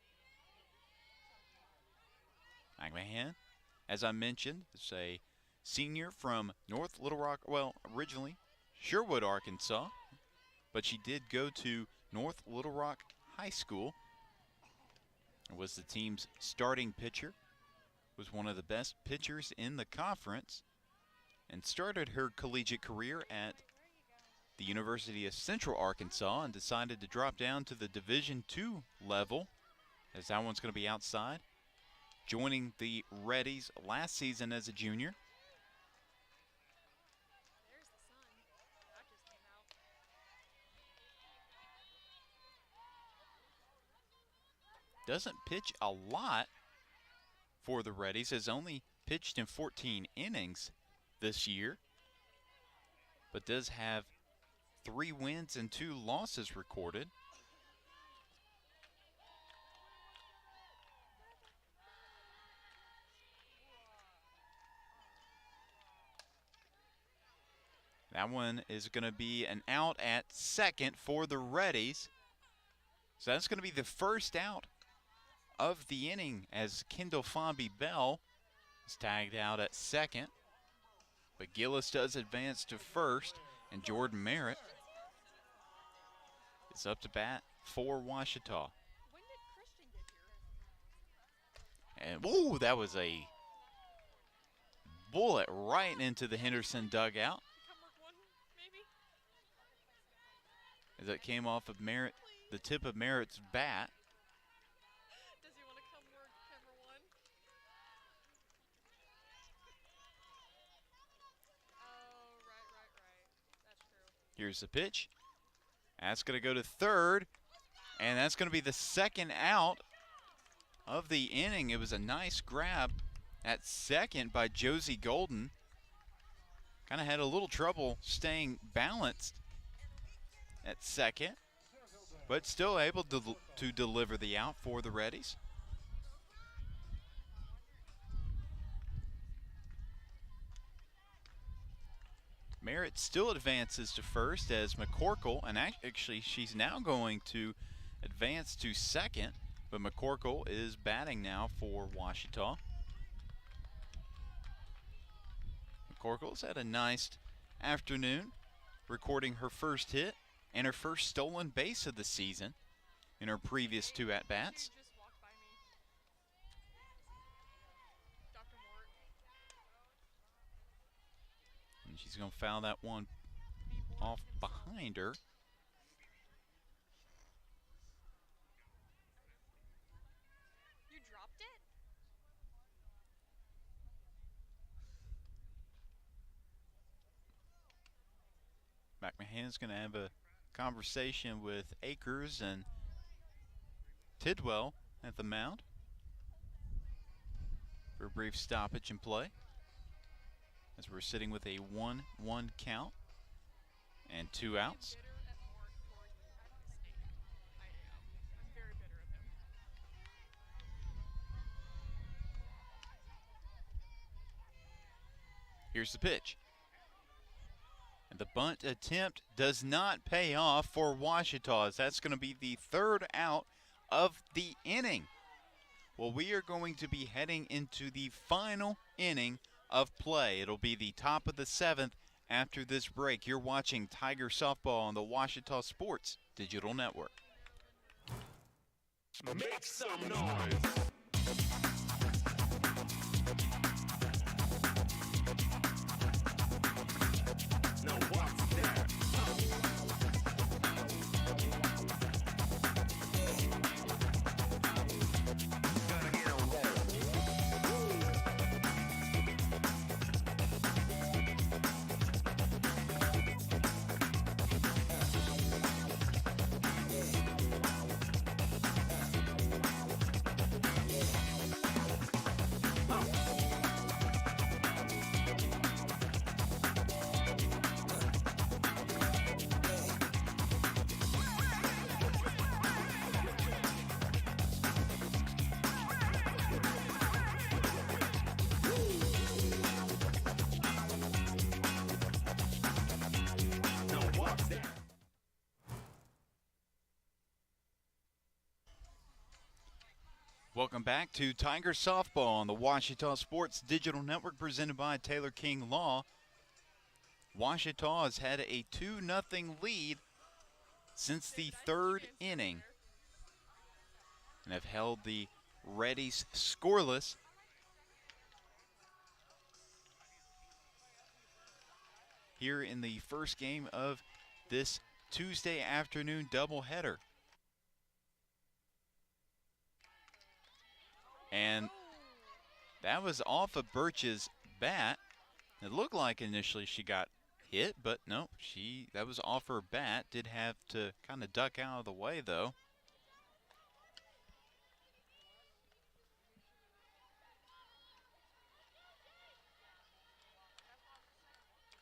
McMahon, as I mentioned, is a senior from North Little Rock, well, originally Sherwood, Arkansas, but she did go to North Little Rock High School and was the team's starting pitcher, was one of the best pitchers in the conference, and started her collegiate career at the University of Central Arkansas and decided to drop down to the Division II level, as that one's going to be outside, joining the Reddies last season as a junior. Doesn't pitch a lot for the Reddies, has only pitched in 14 innings this year. but does have 3 wins and 2 losses recorded. That one is going to be an out at second for the Reddies. So that's going to be the first out of the inning as Kendall Fonby Bell is tagged out at second. But Gillis does advance to first, and Jordan Merritt is up to bat for Ouachita. And, whoa, that was a bullet right into the Henderson dugout. As it came off of Merritt, the tip of Merritt's bat. Does he want to come work camera 1? Oh, right. That's true. Here's the pitch. That's going to go to third, and that's going to be the second out of the inning. It was a nice grab at second by Josie Golden. Kind of had a little trouble staying balanced at second, but still able to deliver the out for the Reddies. Merritt still advances to first as McCorkle, and actually she's now going to advance to second, but McCorkle is batting now for Ouachita. McCorkle's had a nice afternoon, recording her first hit and her first stolen base of the season in her previous 2 at-bats. And she's going to foul that one off behind her. You dropped it? McMahon's going to have a conversation with Akers and Tidwell at the mound for a brief stoppage in play, as we're sitting with a 1-1 count and 2 outs. Here's the pitch. And the bunt attempt does not pay off for Ouachita, as that's going to be the 3rd out of the inning. Well, we are going to be heading into the final inning of play. It'll be the top of the 7th after this break. You're watching Tiger Softball on the Ouachita Sports Digital Network. Make some noise. Now what's that? Welcome back to Tiger Softball on the Ouachita Sports Digital Network, presented by Taylor King Law. Ouachita has had a 2-0 lead since the 3rd inning and have held the Reddies scoreless. Here in the first game of this Tuesday afternoon doubleheader. And that was off of Birch's bat. It looked like initially she got hit, but no, that was off her bat. Did have to kind of duck out of the way, though.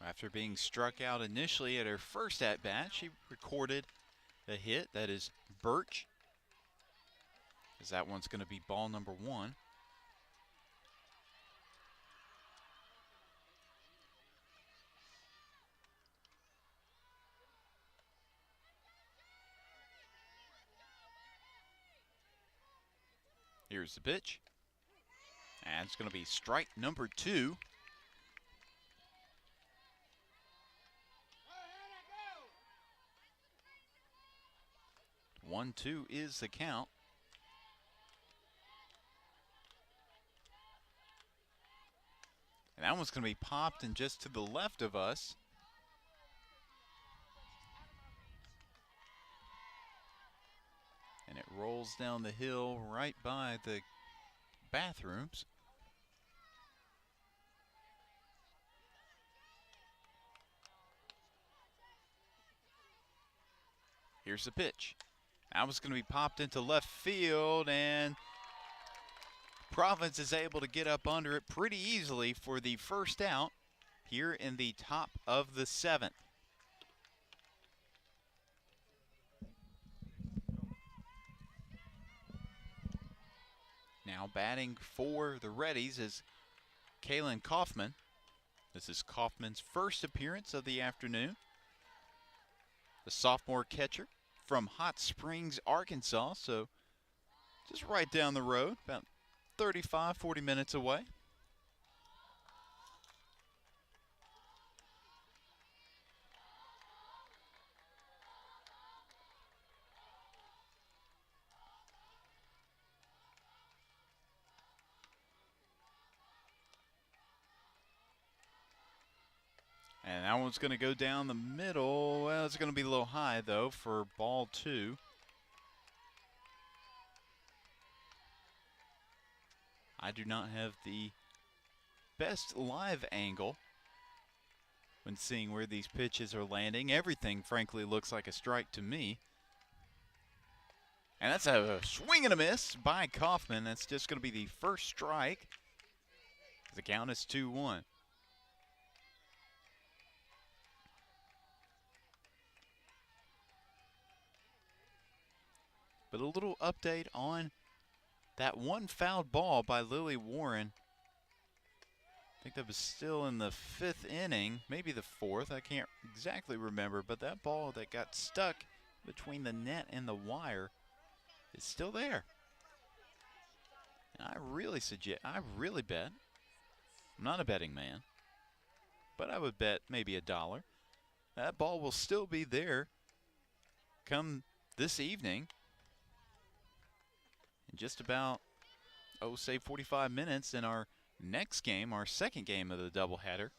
After being struck out initially at her first at-bat, she recorded a hit. That is Birch, as that one's going to be ball number 1. Here's the pitch. And it's going to be strike number 2. One, 2 is the count. And that one's going to be popped and just to the left of us. And it rolls down the hill right by the bathrooms. Here's the pitch. That was going to be popped into left field, and Providence is able to get up under it pretty easily for the first out here in the top of the 7th. Now batting for the Reddies is Kaylin Kaufman. This is Kaufman's first appearance of the afternoon. The sophomore catcher from Hot Springs, Arkansas, so just right down the road, about 35, 40 minutes away. And that one's going to go down the middle. Well, it's going to be a little high, though, for ball 2. I do not have the best live angle when seeing where these pitches are landing. Everything, frankly, looks like a strike to me. And that's a swing and a miss by Kaufman. That's just going to be the first strike. The count is 2-1. But a little update on that one fouled ball by Lily Warren. I think that was still in the 5th inning, maybe the 4th. I can't exactly remember, but that ball that got stuck between the net and the wire is still there. And I really bet, I'm not a betting man, but I would bet maybe $1. That ball will still be there come this evening. In just about, say 45 minutes in our next game, our second game of the doubleheader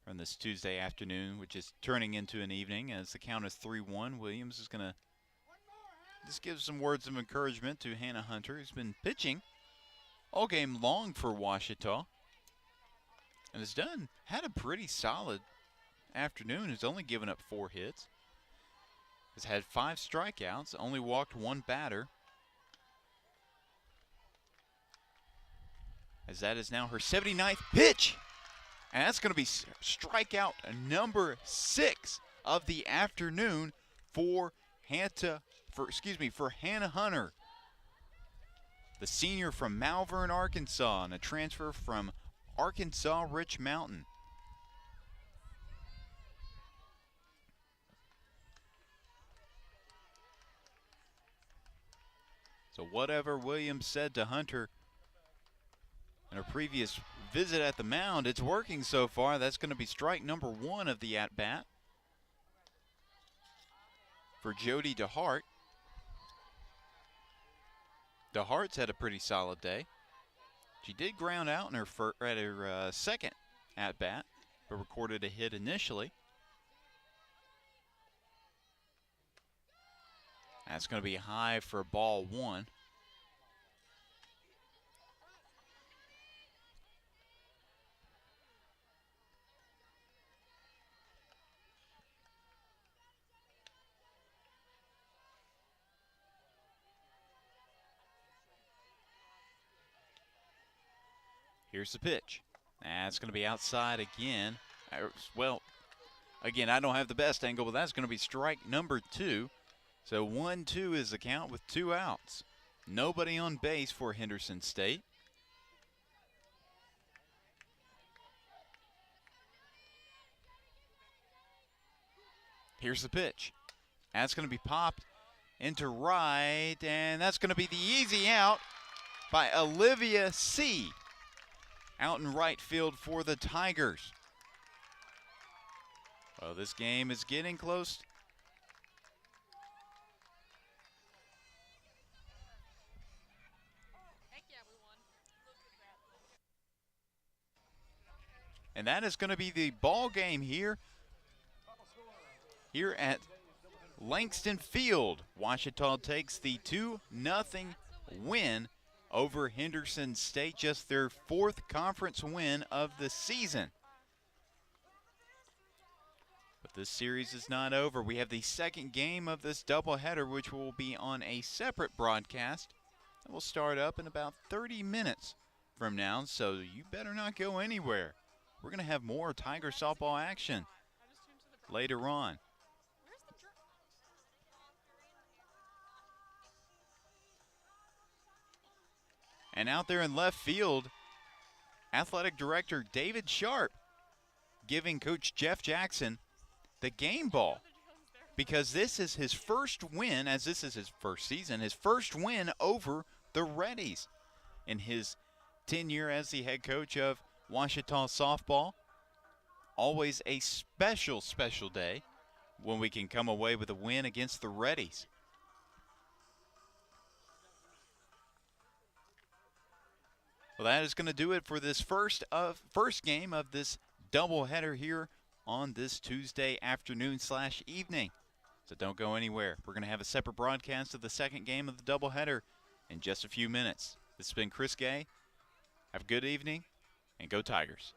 from this Tuesday afternoon, which is turning into an evening as the count is 3-1. Williams is going to just give some words of encouragement to Hannah Hunter, who's been pitching all game long for Ouachita and had a pretty solid afternoon. Has only given up 4 hits, has had 5 strikeouts, only walked 1 batter. As that is now her 79th pitch. And that's going to be strikeout number 6 of the afternoon for Hannah Hunter, the senior from Malvern, Arkansas, and a transfer from Arkansas Rich Mountain. So whatever Williams said to Hunter in a previous visit at the mound, it's working so far. That's going to be strike number 1 of the at-bat for Jody DeHart. DeHart's had a pretty solid day. She did ground out in her second at-bat, but recorded a hit initially. That's going to be high for ball 1. Here's the pitch. That's going to be outside again Well, again, I don't have the best angle, but that's going to be strike number 2. So 1-2 is the count with 2 outs. Nobody on base for Henderson State. Here's the pitch. That's going to be popped into right, and that's going to be the easy out by Olivia C. Out in right field for the Tigers. Well, this game is getting close. And that is going to be the ball game here at Langston Field. Ouachita takes the 2-0 win over Henderson State, just their 4th conference win of the season. But this series is not over. We have the second game of this doubleheader, which will be on a separate broadcast. It will start up in about 30 minutes from now, so you better not go anywhere. We're going to have more Tiger softball action later on. And out there in left field, Athletic Director David Sharp giving Coach Jeff Jackson the game ball, because this is his first win, as this is his first season, his first win over the Reddies in his tenure as the head coach of Ouachita softball. Always a special, special day when we can come away with a win against the Reddies. Well, that is going to do it for this first game of this doubleheader here on this Tuesday afternoon/evening. So don't go anywhere. We're going to have a separate broadcast of the second game of the doubleheader in just a few minutes. This has been Chris Gay. Have a good evening, and go Tigers.